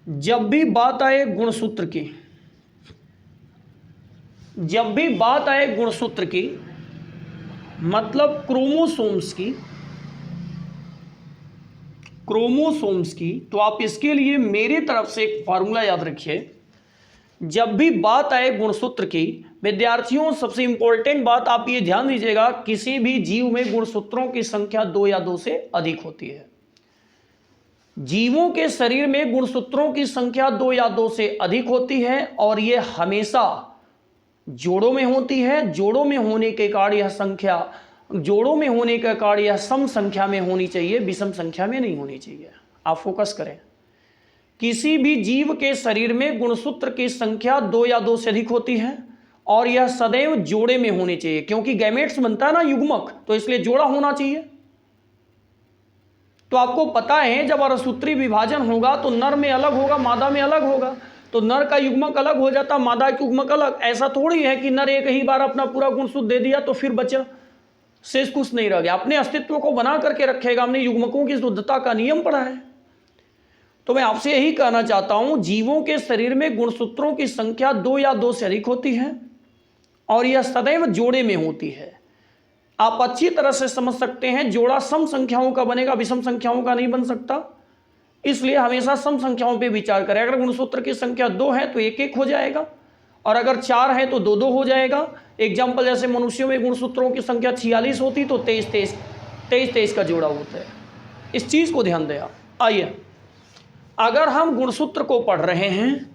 जब भी बात आए गुणसूत्र की, जब भी बात आए गुणसूत्र की, मतलब क्रोमोसोम्स की, क्रोमोसोम्स की, तो आप इसके लिए मेरी तरफ से एक फार्मूला याद रखिए। जब भी बात आए गुणसूत्र की विद्यार्थियों, सबसे इंपॉर्टेंट बात आप ये ध्यान दीजिएगा, किसी भी जीव में गुणसूत्रों की संख्या 2 या 2 से अधिक होती है। जीवों के शरीर में गुणसूत्रों की संख्या 2 या 2 से अधिक होती है और यह हमेशा जोड़ों में होती है। जोड़ों में होने के कारण यह संख्या, जोड़ों में होने का कारण यह सम संख्या में होनी चाहिए, विषम संख्या में नहीं होनी चाहिए। आप फोकस करें। किसी भी जीव के शरीर में गुणसूत्र की संख्या 2 या 2 से अधिक होती है और यह सदैव जोड़े में होनी चाहिए, क्योंकि गैमेट्स बनता है ना युग्मक, तो इसलिए जोड़ा होना चाहिए। तो आपको पता है जब अरसूत्री विभाजन होगा तो नर में अलग होगा, मादा में अलग होगा, तो नर का युग्मक अलग हो जाता, मादा का युग्मक अलग। ऐसा थोड़ी है कि नर एक ही बार अपना पूरा गुणसूत्र दे दिया तो फिर बचा, शेष कुछ नहीं रह गया। अपने अस्तित्व को बना करके रखेगा। हमने युग्मकों की शुद्धता का नियम पढ़ा है। तो मैं आपसे यही कहना चाहता हूं, जीवों के शरीर में गुणसूत्रों की संख्या 2 या 2 से अधिक होती है और यह सदैव जोड़े में होती है। आप अच्छी तरह से समझ सकते हैं, जोड़ा सम संख्याओं का बनेगा, विषम संख्याओं का नहीं बन सकता। इसलिए हमेशा सम संख्याओं पे विचार करें। अगर गुणसूत्र की संख्या 2 है तो 1-1 हो जाएगा, और अगर 4 है तो 2-2 हो जाएगा। एग्जाम्पल, जैसे मनुष्यों में गुणसूत्रों की संख्या 46 होती तो 23-23 का जोड़ा होता है। इस चीज को ध्यान दें आप। आइए, अगर हम गुणसूत्र को पढ़ रहे हैं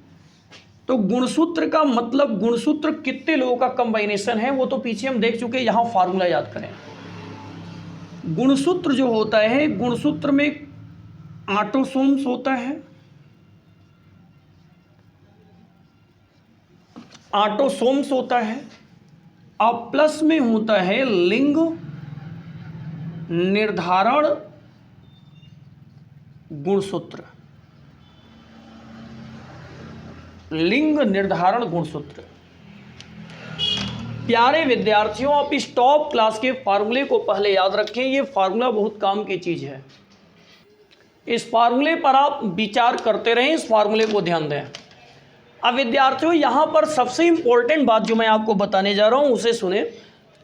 तो गुणसूत्र का मतलब, गुणसूत्र कितने लोगों का कंबाइनेशन है वो तो पीछे हम देख चुके। यहां फार्मूला याद करें। गुणसूत्र जो होता है, गुणसूत्र में ऑटोसोम्स होता है, ऑटोसोम्स होता है, और प्लस में होता है लिंग निर्धारण गुणसूत्र। लिंग निर्धारण गुणसूत्र। प्यारे विद्यार्थियों, आप इस टॉप क्लास के फार्मूले को पहले याद रखें। यह फार्मूला बहुत काम की चीज है। इस फार्मूले पर आप विचार करते रहें, इस फार्मूले को ध्यान दें। अब विद्यार्थियों, यहां पर सबसे इंपॉर्टेंट बात जो मैं आपको बताने जा रहा हूं उसे सुने,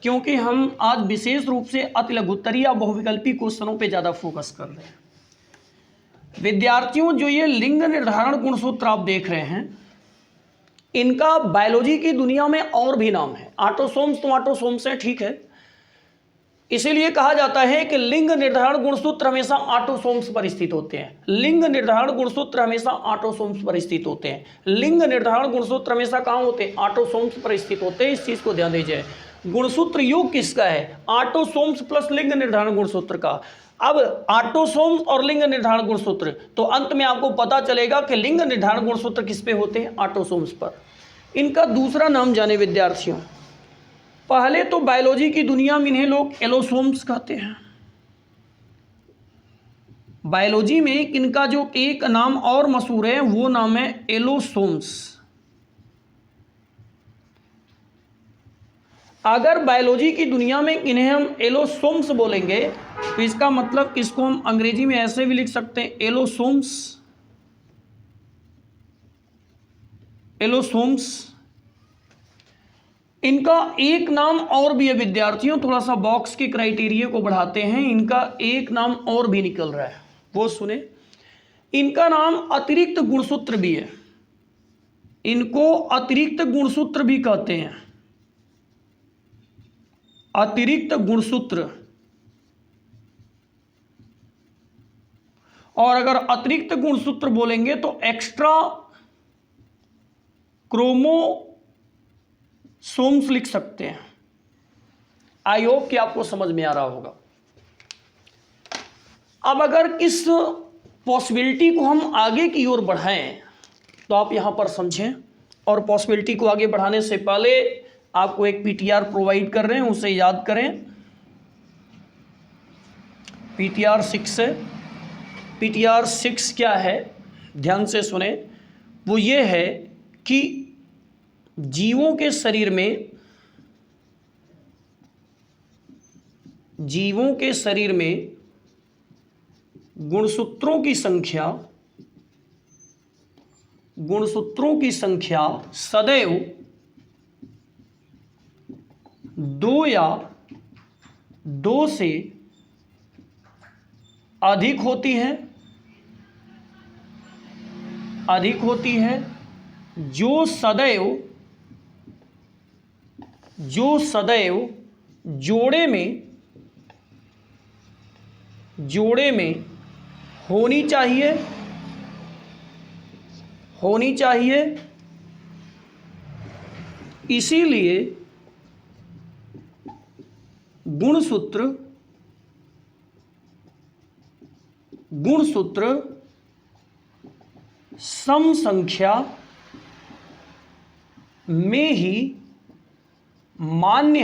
क्योंकि हम आज विशेष रूप से अति लघुत्तरीय या बहुविकल्पी क्वेश्चनों पे ज्यादा फोकस कर रहे हैं। विद्यार्थियों, जो ये लिंग निर्धारण गुणसूत्र आप देख रहे हैं, इनका बायोलॉजी की दुनिया में और भी नाम है। ऑटोसोम्स तो ऑटोसोम्स है, ठीक है। इसीलिए कहा जाता है कि लिंग निर्धारण गुणसूत्र हमेशा ऑटोसोम्स पर स्थित होते हैं। लिंग निर्धारण गुणसूत्र हमेशा ऑटोसोम्स पर स्थित होते हैं। लिंग निर्धारण गुणसूत्र हमेशा कहां होते हैं? ऑटोसोम्स पर स्थित होते हैं। इस चीज को ध्यान दीजिए। गुणसूत्र योग किसका है? ऑटोसोम्स प्लस लिंग निर्धारण गुणसूत्र का। अब ऑटोसोम्स और लिंग निर्धारण गुणसूत्र, तो अंत में आपको पता चलेगा कि लिंग निर्धारण गुणसूत्र किस पे होते हैं? ऑटोसोम्स पर। इनका दूसरा नाम जाने विद्यार्थियों। पहले तो बायोलॉजी की दुनिया में इन्हें लोग एलोसोम्स कहते हैं। बायोलॉजी में इनका जो एक नाम और मशहूर है वो नाम है एलोसोम्स। अगर बायोलॉजी की दुनिया में इन्हें हम एलोसोम्स बोलेंगे तो इसका मतलब इसको हम अंग्रेजी में ऐसे भी लिख सकते हैं, एलोसोम्स। एलोसोम्स इनका एक नाम और भी है विद्यार्थियों, थोड़ा सा बॉक्स के क्राइटेरिया को बढ़ाते हैं, इनका एक नाम और भी निकल रहा है, वो सुने। इनका नाम अतिरिक्त गुणसूत्र भी है, इनको अतिरिक्त गुणसूत्र भी कहते हैं, अतिरिक्त गुणसूत्र। और अगर अतिरिक्त गुणसूत्र बोलेंगे तो एक्स्ट्रा क्रोमोसोम्स लिख सकते हैं। आई होप कि आपको समझ में आ रहा होगा। अब अगर इस पॉसिबिलिटी को हम आगे की ओर बढ़ाएं तो आप यहां पर समझें, और पॉसिबिलिटी को आगे बढ़ाने से पहले आपको एक पीटीआर प्रोवाइड कर रहे हैं, उसे याद करें। पीटीआर 6 है। पीटीआर 6 क्या है, ध्यान से सुने। वो ये है कि जीवों के शरीर में, जीवों के शरीर में गुणसूत्रों की संख्या, गुणसूत्रों की संख्या सदैव 2 या 2 से अधिक होती है, अधिक होती है, जो सदैव जोड़े में होनी चाहिए। इसीलिए गुणसूत्र सम संख्या में ही मान्य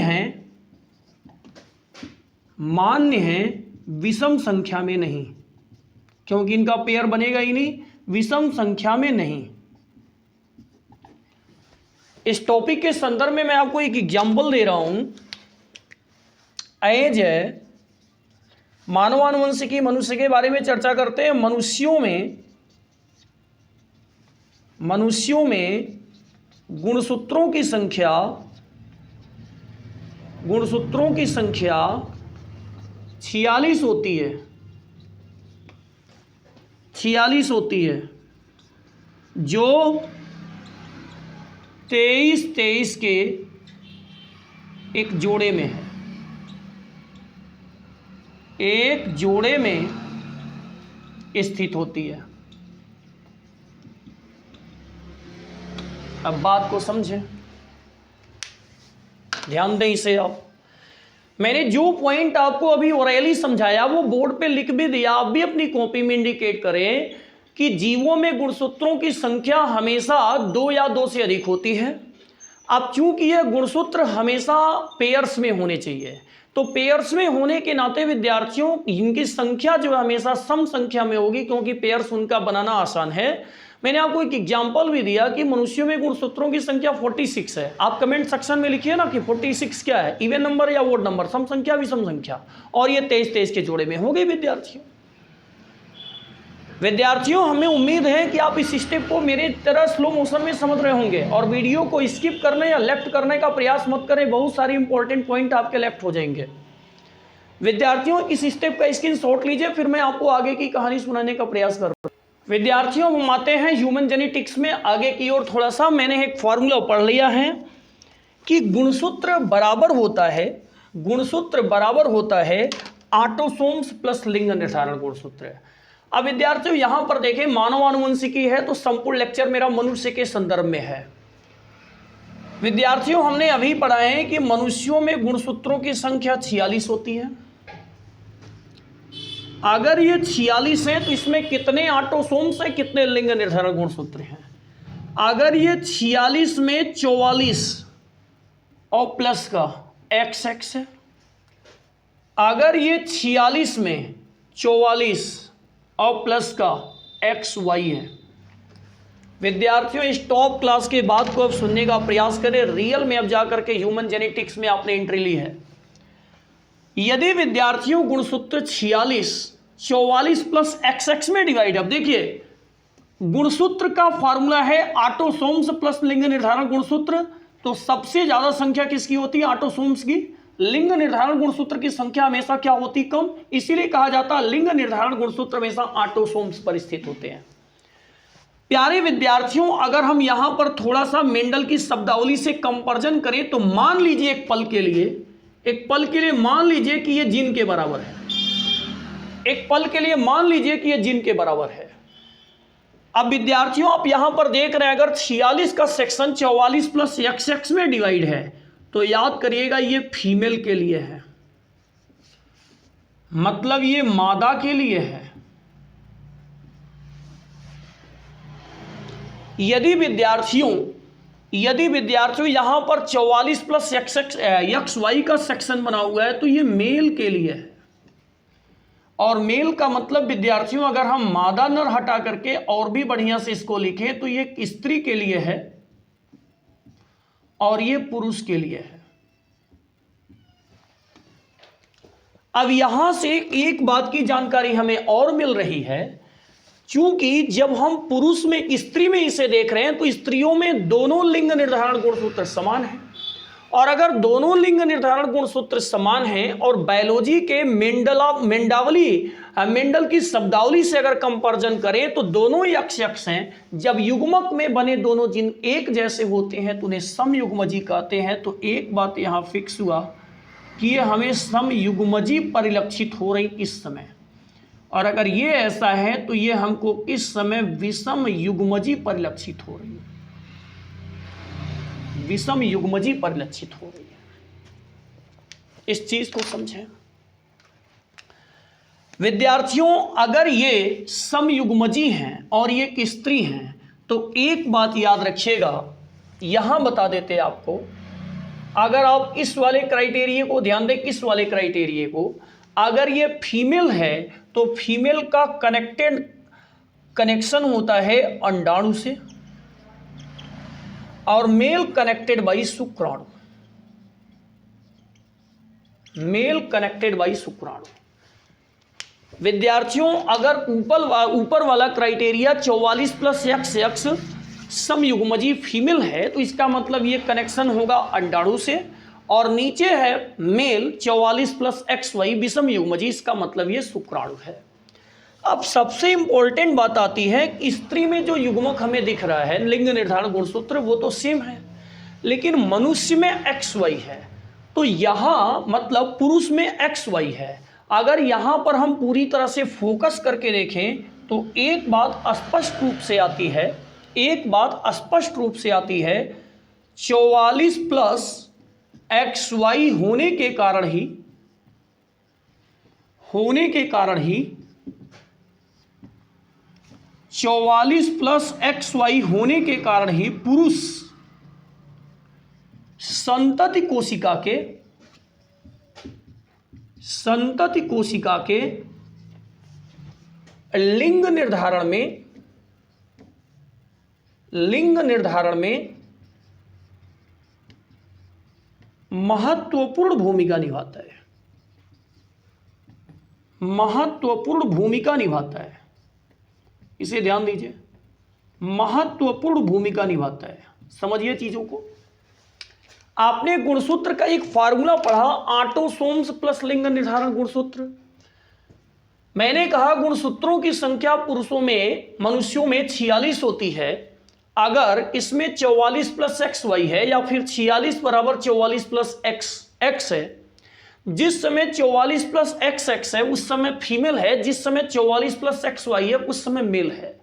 है, विषम संख्या में नहीं, क्योंकि इनका पेयर बनेगा ही नहीं, विषम संख्या में नहीं। इस टॉपिक के संदर्भ में मैं आपको एक एग्जाम्पल दे रहा हूं। एज है मानवानुवंशिकी, मनुष्य के बारे में चर्चा करते हैं। मनुष्यों में गुणसूत्रों की संख्या 46 होती है, 46 होती है, जो 23 के एक जोड़े में है, एक जोड़े में स्थित होती है। अब बात को समझें, ध्यान दें इसे। आप, मैंने जो पॉइंट आपको अभी ओरली समझाया वो बोर्ड पे लिख भी दिया, आप भी अपनी कॉपी में इंडिकेट करें कि जीवों में गुणसूत्रों की संख्या हमेशा 2 या 2 से अधिक होती है। अब चूंकि यह गुणसूत्र हमेशा पेयर्स में होने चाहिए, तो पेयर्स में होने के नाते विद्यार्थियों इनकी संख्या जो है हमेशा सम संख्या में होगी, क्योंकि पेयर्स उनका बनाना आसान है। मैंने आपको एक एग्जांपल भी दिया कि मनुष्यों में गुणसूत्रों की संख्या 46 है। आप कमेंट सेक्शन में लिखिए ना कि 46 क्या है, इवन नंबर या ओड नंबर, सम संख्या विषम संख्या, और ये 23 के जोड़े में हो गई। विद्यार्थियों हमें उम्मीद है कि आप इस स्टेप को मेरे तरह स्लो मोशन में समझ रहे होंगे, और वीडियो को स्किप करने या लेफ्ट करने का प्रयास मत करें, बहुत सारे इंपॉर्टेंट पॉइंट आपके लेफ्ट हो जाएंगे। विद्यार्थियों इस स्टेप का स्क्रीनशॉट लीजिए, फिर मैं आपको आगे की कहानी सुनाने का प्रयास कर रहा हूं। विद्यार्थियों हम आते हैं ह्यूमन जेनेटिक्स में आगे की ओर। थोड़ा सा मैंने एक फॉर्मूला पढ़ लिया है कि गुणसूत्र बराबर होता है ऑटोसोम्स प्लस लिंग निर्धारण गुणसूत्र। अब विद्यार्थियों यहां पर देखें, मानव आनुवंशिकी है तो संपूर्ण लेक्चर मेरा मनुष्य के संदर्भ में है। विद्यार्थियों हमने अभी पढ़ा है कि मनुष्यों में गुणसूत्रों की संख्या 46 होती है। अगर ये 46 है तो इसमें कितने ऑटोसोम्स हैं, कितने लिंग निर्धारण गुणसूत्र हैं? अगर ये 46 में 44 और प्लस का XX है, अगर ये 46 में 44 और प्लस का XY है। विद्यार्थियों इस टॉप क्लास के बाद को अब सुनने का प्रयास करें, रियल में अब जाकर के ह्यूमन जेनेटिक्स में आपने एंट्री ली है। यदि विद्यार्थियों गुणसूत्र 46 44 प्लस XX में डिवाइड, अब देखिए गुणसूत्र का फॉर्मूला है ऑटोसोम्स प्लस लिंग निर्धारण गुणसूत्र, तो सबसे ज्यादा संख्या किसकी होती है? ऑटोसोम्स की। लिंग निर्धारण गुणसूत्र की संख्या हमेशा क्या होती? कम। इसीलिए कहा जाता है लिंग निर्धारण गुणसूत्र हमेशा ऑटोसोम्स पर स्थित होते हैं। प्यारे विद्यार्थियों, अगर हम यहां पर थोड़ा सा मेंडल की शब्दावली से कंपैरिजन करें तो मान लीजिए एक पल के लिए मान लीजिए कि यह जीन के बराबर है। एक पल के लिए मान लीजिए कि यह जीन के बराबर है। अब विद्यार्थियों, आप यहां पर देख रहे हैं अगर 46 का सेक्शन 44 प्लस XX में डिवाइड है तो याद करिएगा ये फीमेल के लिए है, मतलब ये मादा के लिए है। यदि विद्यार्थियों यहां पर 44 प्लस XY का सेक्शन बना हुआ है तो ये मेल के लिए है। और मेल का मतलब विद्यार्थियों अगर हम मादा नर हटा करके और भी बढ़िया से इसको लिखें तो ये स्त्री के लिए है और ये पुरुष के लिए है। अब यहां से एक बात की जानकारी हमें और मिल रही है, क्योंकि जब हम पुरुष में स्त्री में इसे देख रहे हैं तो स्त्रियों में दोनों लिंग निर्धारण गुणसूत्र समान है। और अगर दोनों लिंग निर्धारण गुणसूत्र समान हैं और बायोलॉजी के मेंडल की शब्दावली से अगर कंपैरिजन करें तो दोनों यक्ष हैं। जब युग्मक में बने दोनों जिन एक जैसे होते हैं तो उन्हें समयुग्मजी कहते हैं। तो एक बात यहां फिक्स हुआ कि ये हमें समयुग्मजी परिलक्षित हो रही इस समय, और अगर ये ऐसा है तो ये हमको इस समय विषम युग्मजी परिलक्षित हो रही है, विषम युग्मजी परिलक्षित हो रही है। इस चीज को समझें विद्यार्थियों। अगर ये समयुग्मजी हैं और ये एक स्त्री हैं तो एक बात याद रखिएगा, यहां बता देते आपको, अगर आप इस वाले क्राइटेरिया को ध्यान दें, इस वाले क्राइटेरिया को, अगर ये फीमेल है तो फीमेल का कनेक्शन होता है अंडाणु से और मेल कनेक्टेड बाई शुक्राणु, मेल कनेक्टेड बाई शुक्राणु। विद्यार्थियों, अगर ऊपर वाला क्राइटेरिया 44 प्लस XX समयुग्मजी फीमेल है तो इसका मतलब ये कनेक्शन होगा अंडाणु से, और नीचे है मेल 44 प्लस XY विषम युग्मजी, इसका मतलब ये शुक्राणु है। अब सबसे इंपॉर्टेंट बात आती है कि स्त्री में जो युग्मक हमें दिख रहा है लिंग निर्धारण गुणसूत्र वो तो सेम है, लेकिन मनुष्य में XY है। तो यहां मतलब पुरुष में XY है। अगर यहां पर हम पूरी तरह से फोकस करके देखें तो एक बात स्पष्ट रूप से आती है, 44 प्लस XY होने के कारण ही 44 प्लस XY होने के कारण ही पुरुष संतति कोशिका के लिंग निर्धारण में महत्वपूर्ण भूमिका निभाता है। इसे ध्यान दीजिए, महत्वपूर्ण भूमिका निभाता है। समझिए चीजों को। आपने गुणसूत्र का एक फार्मूला पढ़ा, ऑटोसोम्स प्लस लिंग निर्धारण गुणसूत्र। मैंने कहा गुणसूत्रों की संख्या मनुष्यों में 46 होती है। अगर इसमें 44 प्लस XY है या फिर 46 बराबर 44 प्लस XX है, जिस समय 44 प्लस XX है उस समय फीमेल है, जिस समय 44 प्लस XY है उस समय मेल है।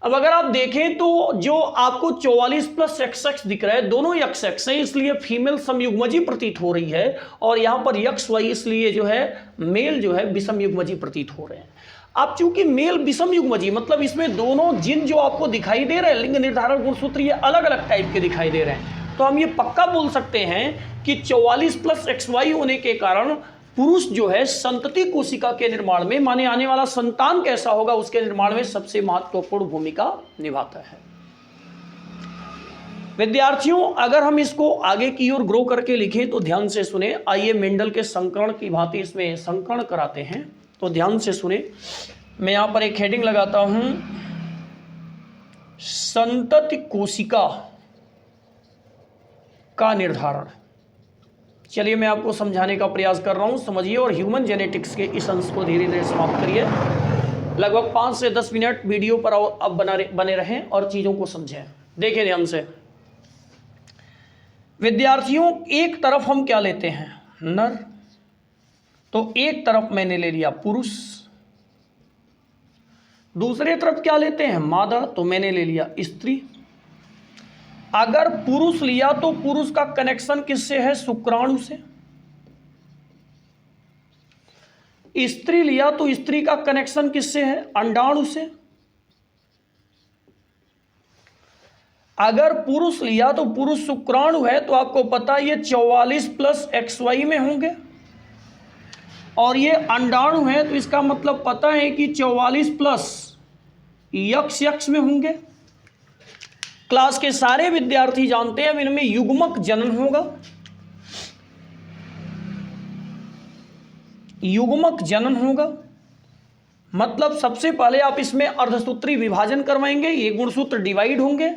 अब अगर आप देखें तो जो आपको 44 प्लस XX दिख रहा है दोनों XX है, इसलिए फीमेल समयुग्मजी प्रतीत हो रही है, और यहां पर XY इसलिए जो है मेल जो है विषम युग्मजी प्रतीत हो रहे हैं। अब चूंकि मेल विषम युग्मजी मतलब इसमें दोनों जिन जो आपको दिखाई दे रहे हैं लिंग निर्धारण गुणसूत्र ये अलग अलग टाइप के दिखाई दे रहे हैं, तो हम ये पक्का बोल सकते हैं कि 44 प्लस XY होने के कारण पुरुष जो है संतति कोशिका के निर्माण में, माने आने वाला संतान कैसा होगा उसके निर्माण में सबसे महत्वपूर्ण भूमिका निभाता है। विद्यार्थियों, अगर हम इसको आगे की ओर ग्रो करके लिखें तो ध्यान से सुने। आइए मेंडल के संकरण की भांति इसमें संकरण कराते हैं, तो ध्यान से सुने। मैं यहां पर एक हेडिंग लगाता हूं, संतति कोशिका का निर्धारण। चलिए मैं आपको समझाने का प्रयास कर रहा हूँ, समझिए और ह्यूमन जेनेटिक्स के इस अंश को धीरे धीरे समाप्त करिए। लगभग 5 से 10 मिनट वीडियो पर अब बने रहें और चीज़ों को समझें। देखिए ध्यान से विद्यार्थियों, एक तरफ हम क्या लेते हैं, नर, तो एक तरफ मैंने ले लिया पुरुष। दूसरे तरफ क्या लेते हैं, मादा, तो मैंने ले लिया स्त्री। अगर पुरुष लिया तो पुरुष का कनेक्शन किससे है, शुक्राणु से। स्त्री लिया तो स्त्री का कनेक्शन किससे है, अंडाणु से। अगर पुरुष लिया तो पुरुष शुक्राणु है, तो आपको पता ये 44 प्लस XY में होंगे, और ये अंडाणु है तो इसका मतलब पता है कि 44 प्लस XX में होंगे। क्लास के सारे विद्यार्थी जानते हैं इनमें युग्मक जनन होगा। युग्मक जनन होगा मतलब सबसे पहले आप इसमें अर्धसूत्री विभाजन करवाएंगे, ये गुणसूत्र डिवाइड होंगे,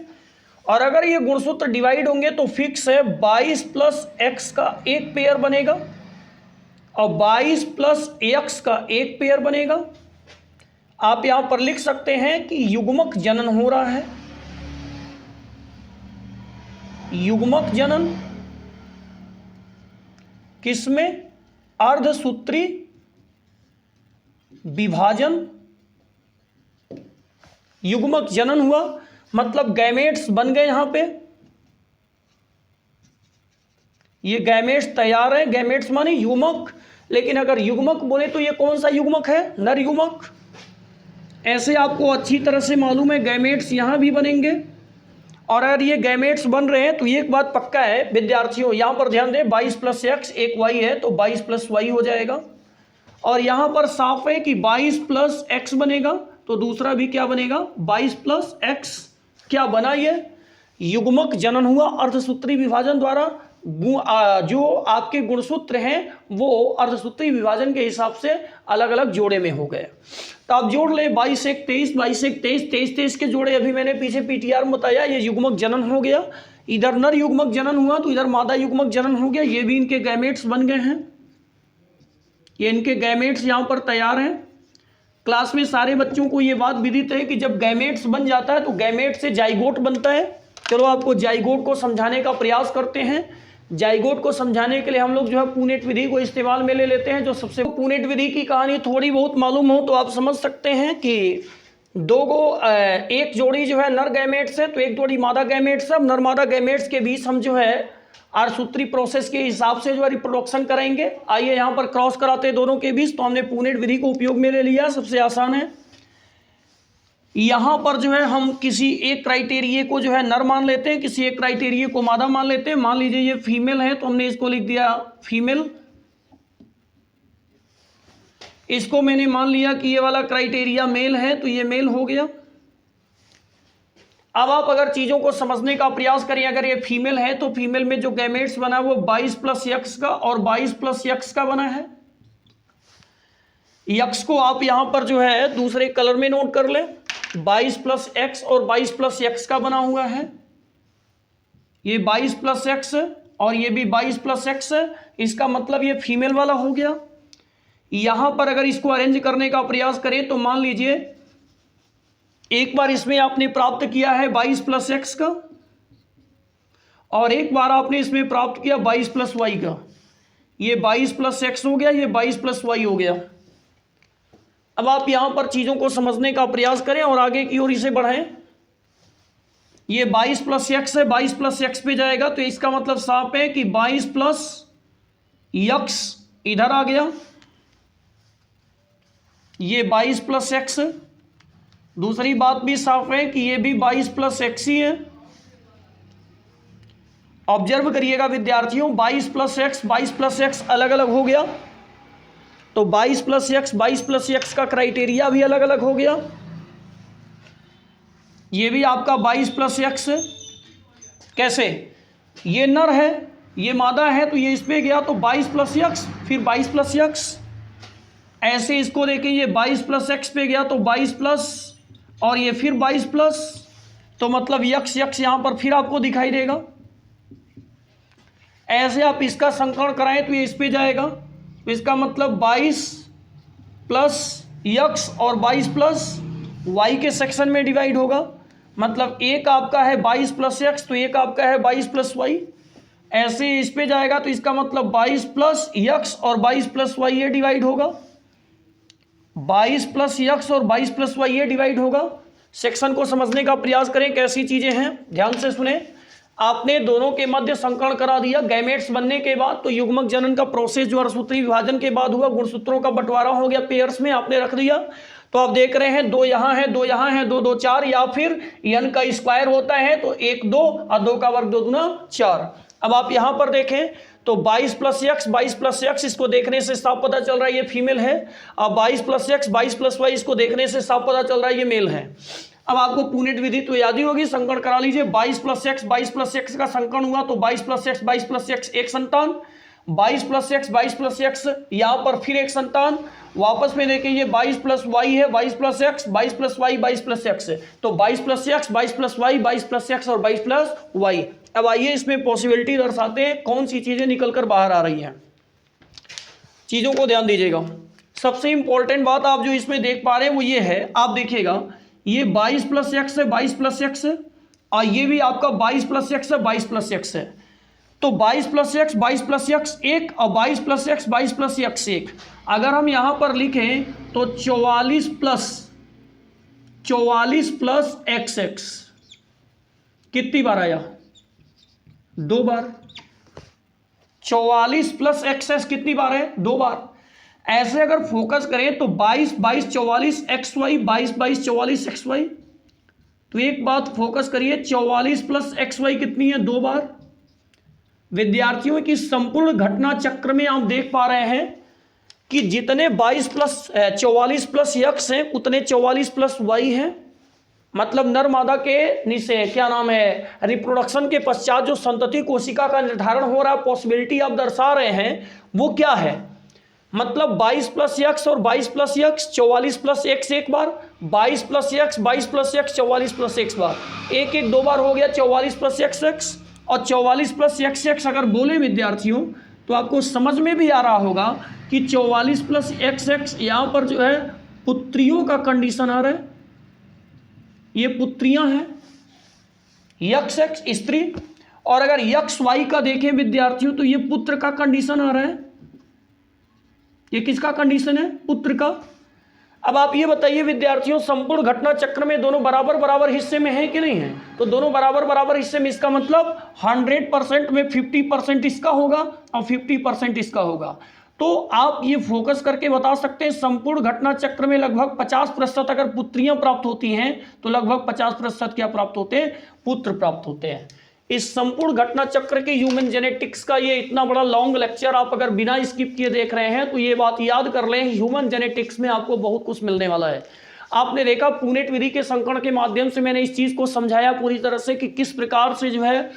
और अगर ये गुणसूत्र डिवाइड होंगे तो फिक्स है 22 प्लस X का एक पेयर बनेगा और 22 प्लस X का एक पेयर बनेगा। आप यहां पर लिख सकते हैं कि युग्मक जनन हो रहा है। युग्मक जनन किसमें, अर्धसूत्री विभाजन। युग्मक जनन हुआ मतलब गैमेट्स बन गए। यहां पे ये गैमेट्स तैयार है, गैमेट्स माने युग्मक, लेकिन अगर युग्मक बोले तो ये कौन सा युग्मक है, नर युग्मक। ऐसे आपको अच्छी तरह से मालूम है गैमेट्स यहां भी बनेंगे, और अगर ये गैमेट्स बन रहे हैं तो एक बात पक्का है विद्यार्थियों, यहां पर ध्यान दें 22 प्लस X एक Y है तो 22 प्लस Y हो जाएगा, और यहां पर साफ है कि 22 प्लस X बनेगा तो दूसरा भी क्या बनेगा, 22 प्लस X। क्या बना, ये युग्मक जनन हुआ अर्धसूत्री विभाजन द्वारा। जो आपके गुणसूत्र हैं वो अर्धसूत्री विभाजन के हिसाब से अलग अलग जोड़े में हो गए। तो आप जोड़ ले 22 1 23, 22 1 23, 23 23 के जोड़े अभी मैंने पीछे PTR में बताया, ये युग्मक जनन हो गया। इधर नर युग्मक जनन हुआ तो इधर मादा युग्मक जनन हो गया। ये भी इनके गैमेट्स बन गए हैं, ये इनके गैमेट्स यहाँ पर तैयार हैं। क्लास में सारे बच्चों को ये बात विदित है कि जब गैमेट्स बन जाता है तो गैमेट से जाइगोट बनता है। चलो आपको जाइगोट को समझाने का प्रयास करते हैं। जाइगोट को समझाने के लिए हम लोग जो है पूनेट विधि को इस्तेमाल में ले लेते हैं। जो सबसे पूनेट विधि की कहानी थोड़ी बहुत मालूम हो तो आप समझ सकते हैं कि एक जोड़ी जो है नर गैमेट्स है तो एक जोड़ी मादा गैमेट्स है। अब नर मादा गैमेट्स के बीच हम जो है अर्धसूत्री प्रोसेस के हिसाब से जो है रिप्रोडक्शन करेंगे। आइए यहाँ पर क्रॉस कराते हैं दोनों के बीच, तो हमने पूनेट विधि को उपयोग में ले लिया, सबसे आसान है। यहाँ पर जो है हम किसी एक क्राइटेरिया को जो है नर मान लेते हैं, किसी एक क्राइटेरिया को मादा मान लेते हैं। मान लीजिए ये फीमेल है तो हमने इसको लिख दिया फीमेल। इसको मैंने मान लिया कि ये वाला क्राइटेरिया मेल है तो ये मेल हो गया। अब आप अगर चीजों को समझने का प्रयास करें, अगर ये फीमेल है तो फीमेल में जो गैमेट्स बना वो 22 प्लस X का और 22 प्लस X का बना है। X को आप यहां पर जो है दूसरे कलर में नोट कर लें, 22 प्लस X और 22 प्लस X का बना हुआ है। ये 22 प्लस X और ये भी 22 प्लस X है, इसका मतलब ये फीमेल वाला हो गया। यहां पर अगर इसको अरेंज करने का प्रयास करें तो मान लीजिए एक बार इसमें आपने प्राप्त किया है 22 प्लस X का और एक बार आपने इसमें प्राप्त किया 22 प्लस Y का। ये 22 प्लस X हो गया, ये 22 प्लस Y हो गया। अब आप यहां पर चीजों को समझने का प्रयास करें और आगे की ओर इसे बढ़ाएं। ये 22 प्लस X है, 22 प्लस X पे जाएगा तो इसका मतलब साफ है कि 22 प्लस X इधर आ गया, ये 22 प्लस X। दूसरी बात भी साफ है कि ये भी 22 प्लस X ही है। ऑब्जर्व करिएगा विद्यार्थियों, 22 प्लस X 22 प्लस X अलग अलग हो गया तो 22 प्लस X 22 प्लस X का क्राइटेरिया भी अलग अलग हो गया। ये भी आपका 22 प्लस X है। कैसे, ये नर है ये मादा है तो ये इसमें गया तो 22 प्लस X फिर 22 प्लस X। ऐसे इसको देखें, ये 22 प्लस X पे गया तो 22 प्लस और ये फिर 22 प्लस, तो मतलब X यहां पर फिर आपको दिखाई देगा। ऐसे आप इसका संकलन कराएं तो ये इस पे जाएगा, तो इसका मतलब 22 प्लस यक्स और 22 प्लस वाई के सेक्शन में डिवाइड होगा। मतलब एक आपका है 22 प्लस यक्स, तो एक आपका है 22 प्लस वाई। ऐसे इस पे जाएगा तो इसका मतलब 22 प्लस यक्स और 22 प्लस वाई ये डिवाइड होगा, 22 प्लस यक्स और 22 प्लस वाई ये डिवाइड होगा। सेक्शन को समझने का प्रयास करें, कैसी चीजें हैं, ध्यान से सुने। आपने दोनों के मध्य संकरण करा दिया गैमेट्स बनने के बाद, तो युग्मक जनन का प्रोसेस जो अर्धसूत्री विभाजन के बाद हुआ, गुणसूत्रों का बंटवारा हो गया पेयर्स में, आपने रख दिया। तो आप देख रहे हैं 2 यहाँ है, 2 यहाँ है, 2 2 4, या फिर n का स्क्वायर होता है तो 1 2 और 2 का वर्ग 2 दूना 4। अब आप यहां पर देखें तो 22 प्लस यक्स, 22 प्लस यक्स, इसको देखने से साफ पता चल रहा है ये फीमेल है। अब 22 प्लस यक्स, 22 प्लस वाई, इसको देखने से साफ पता चल रहा है ये मेल है। अब आपको पुनेट विधि तो याद ही होगी, संकरण करा लीजिए। 22 प्लस एक्स, 22 प्लस एक्स का संकरण हुआ तो 22 प्लस एक्स, 22 प्लस एक्स एक संतान, 22 प्लस एक्स, 22 प्लस एक्स, यहां पर फिर एक संतान। वापस में देखिए ये 22 प्लस वाई है, 22 plus x, 22 plus y, 22 plus x, तो 22 plus x, 22 plus y, 22 plus x और 22 प्लस वाई। अब आइए इसमें पॉसिबिलिटी दर्शाते हैं कौन सी चीजें निकल कर बाहर आ रही हैं। चीजों को ध्यान दीजिएगा। सबसे इंपॉर्टेंट बात आप जो इसमें देख पा रहे हैं वो ये है, आप देखिएगा ये 22 प्लस एक्स है, 22 प्लस एक्स है, और ये भी आपका 22 प्लस एक्स है, 22 प्लस एक्स है। तो 22 प्लस एक्स, 22 प्लस एक्स एक, और 22 प्लस एक्स, 22 प्लस एक्स एक। अगर हम यहां पर लिखें तो 44 प्लस एक्स एक्स कितनी बार आया? 2 बार। 44 प्लस एक्स एक्स कितनी बार है? 2 बार। ऐसे अगर फोकस करें तो 22 22 44 एक्स वाई, 22 22 44 एक्स वाई। तो एक बात फोकस करिए, 44 प्लस एक्स वाई कितनी है? 2 बार। विद्यार्थियों की संपूर्ण घटना चक्र में आप देख पा रहे हैं कि जितने 44 प्लस एक्स हैं उतने 44 प्लस वाई हैं। मतलब नर मादा के नीचे क्या नाम है, रिप्रोडक्शन के पश्चात जो संतति कोशिका का निर्धारण हो रहा है, पॉसिबिलिटी आप दर्शा रहे हैं वो क्या है? मतलब 22 प्लस एक्स और 22 प्लस एक्स, 44 प्लस एक्स एक बार, 22 plus x, 22 plus X, 44 plus X बार, एक एक 2 बार हो गया 44 प्लस एक्स एक्स। और 44 प्लस एक्स एक्स अगर बोले विद्यार्थियों तो आपको समझ में भी आ रहा होगा कि 44 प्लस एक्स एक्स यहाँ पर जो है पुत्रियों का कंडीशन आ रहा है, ये पुत्रियां हैं, यक्स एक्स स्त्री। और अगर यक्स वाई का देखें विद्यार्थियों तो ये पुत्र का कंडीशन आ रहा है। ये किसका कंडीशन है? पुत्र का। अब आप ये बताइए विद्यार्थियों, संपूर्ण घटना चक्र में दोनों बराबर बराबर हिस्से में है कि नहीं है? तो दोनों बराबर बराबर हिस्से में, इसका मतलब 100% में 50% इसका होगा और 50% इसका होगा। तो आप ये फोकस करके बता सकते हैं संपूर्ण घटना चक्र में लगभग 50% अगर पुत्रियां प्राप्त होती हैं तो लगभग 50% क्या प्राप्त होते हैं? पुत्र प्राप्त होते हैं। इस संपूर्ण घटना चक्र के ह्यूमन जेनेटिक्स का ये इतना बड़ा लॉन्ग लेक्चर आप अगर बिना स्किप किए देख रहे हैं तो ये बात याद कर लें, ह्यूमन जेनेटिक्स में आपको बहुत कुछ मिलने वाला है। आपने देखा पुनेट विधि के संकरण के माध्यम से मैंने इस चीज को समझाया पूरी तरह से कि किस प्रकार से जो है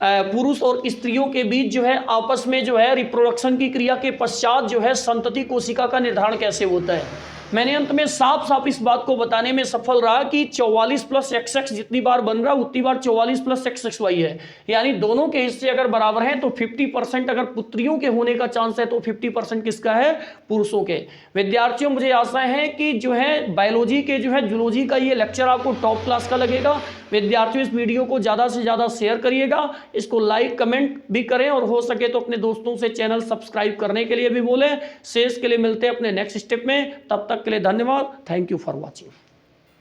पुरुष और स्त्रियों के बीच जो है आपस में जो है रिप्रोडक्शन की क्रिया के पश्चात जो है संतति कोशिका का निर्धारण कैसे होता है। मैंने अंत में साफ साफ इस बात को बताने में सफल रहा कि 44 प्लस एक्स एक्स जितनी बार बन रहा उतनी बार 44 प्लस एक्स एक्स वाई है, यानी दोनों के हिस्से अगर बराबर हैं तो 50% अगर पुत्रियों के होने का चांस है तो 50% किसका है? पुरुषों के। विद्यार्थियों मुझे आशा है कि जो है बायोलॉजी के जो है जूलॉजी का ये लेक्चर आपको टॉप क्लास का लगेगा। विद्यार्थियों इस वीडियो को ज़्यादा से ज़्यादा शेयर करिएगा, इसको लाइक कमेंट भी करें और हो सके तो अपने दोस्तों से चैनल सब्सक्राइब करने के लिए भी बोलें। शेष के लिए मिलते हैं अपने नेक्स्ट स्टेप में, तब तक के लिए धन्यवाद। Thank you for watching.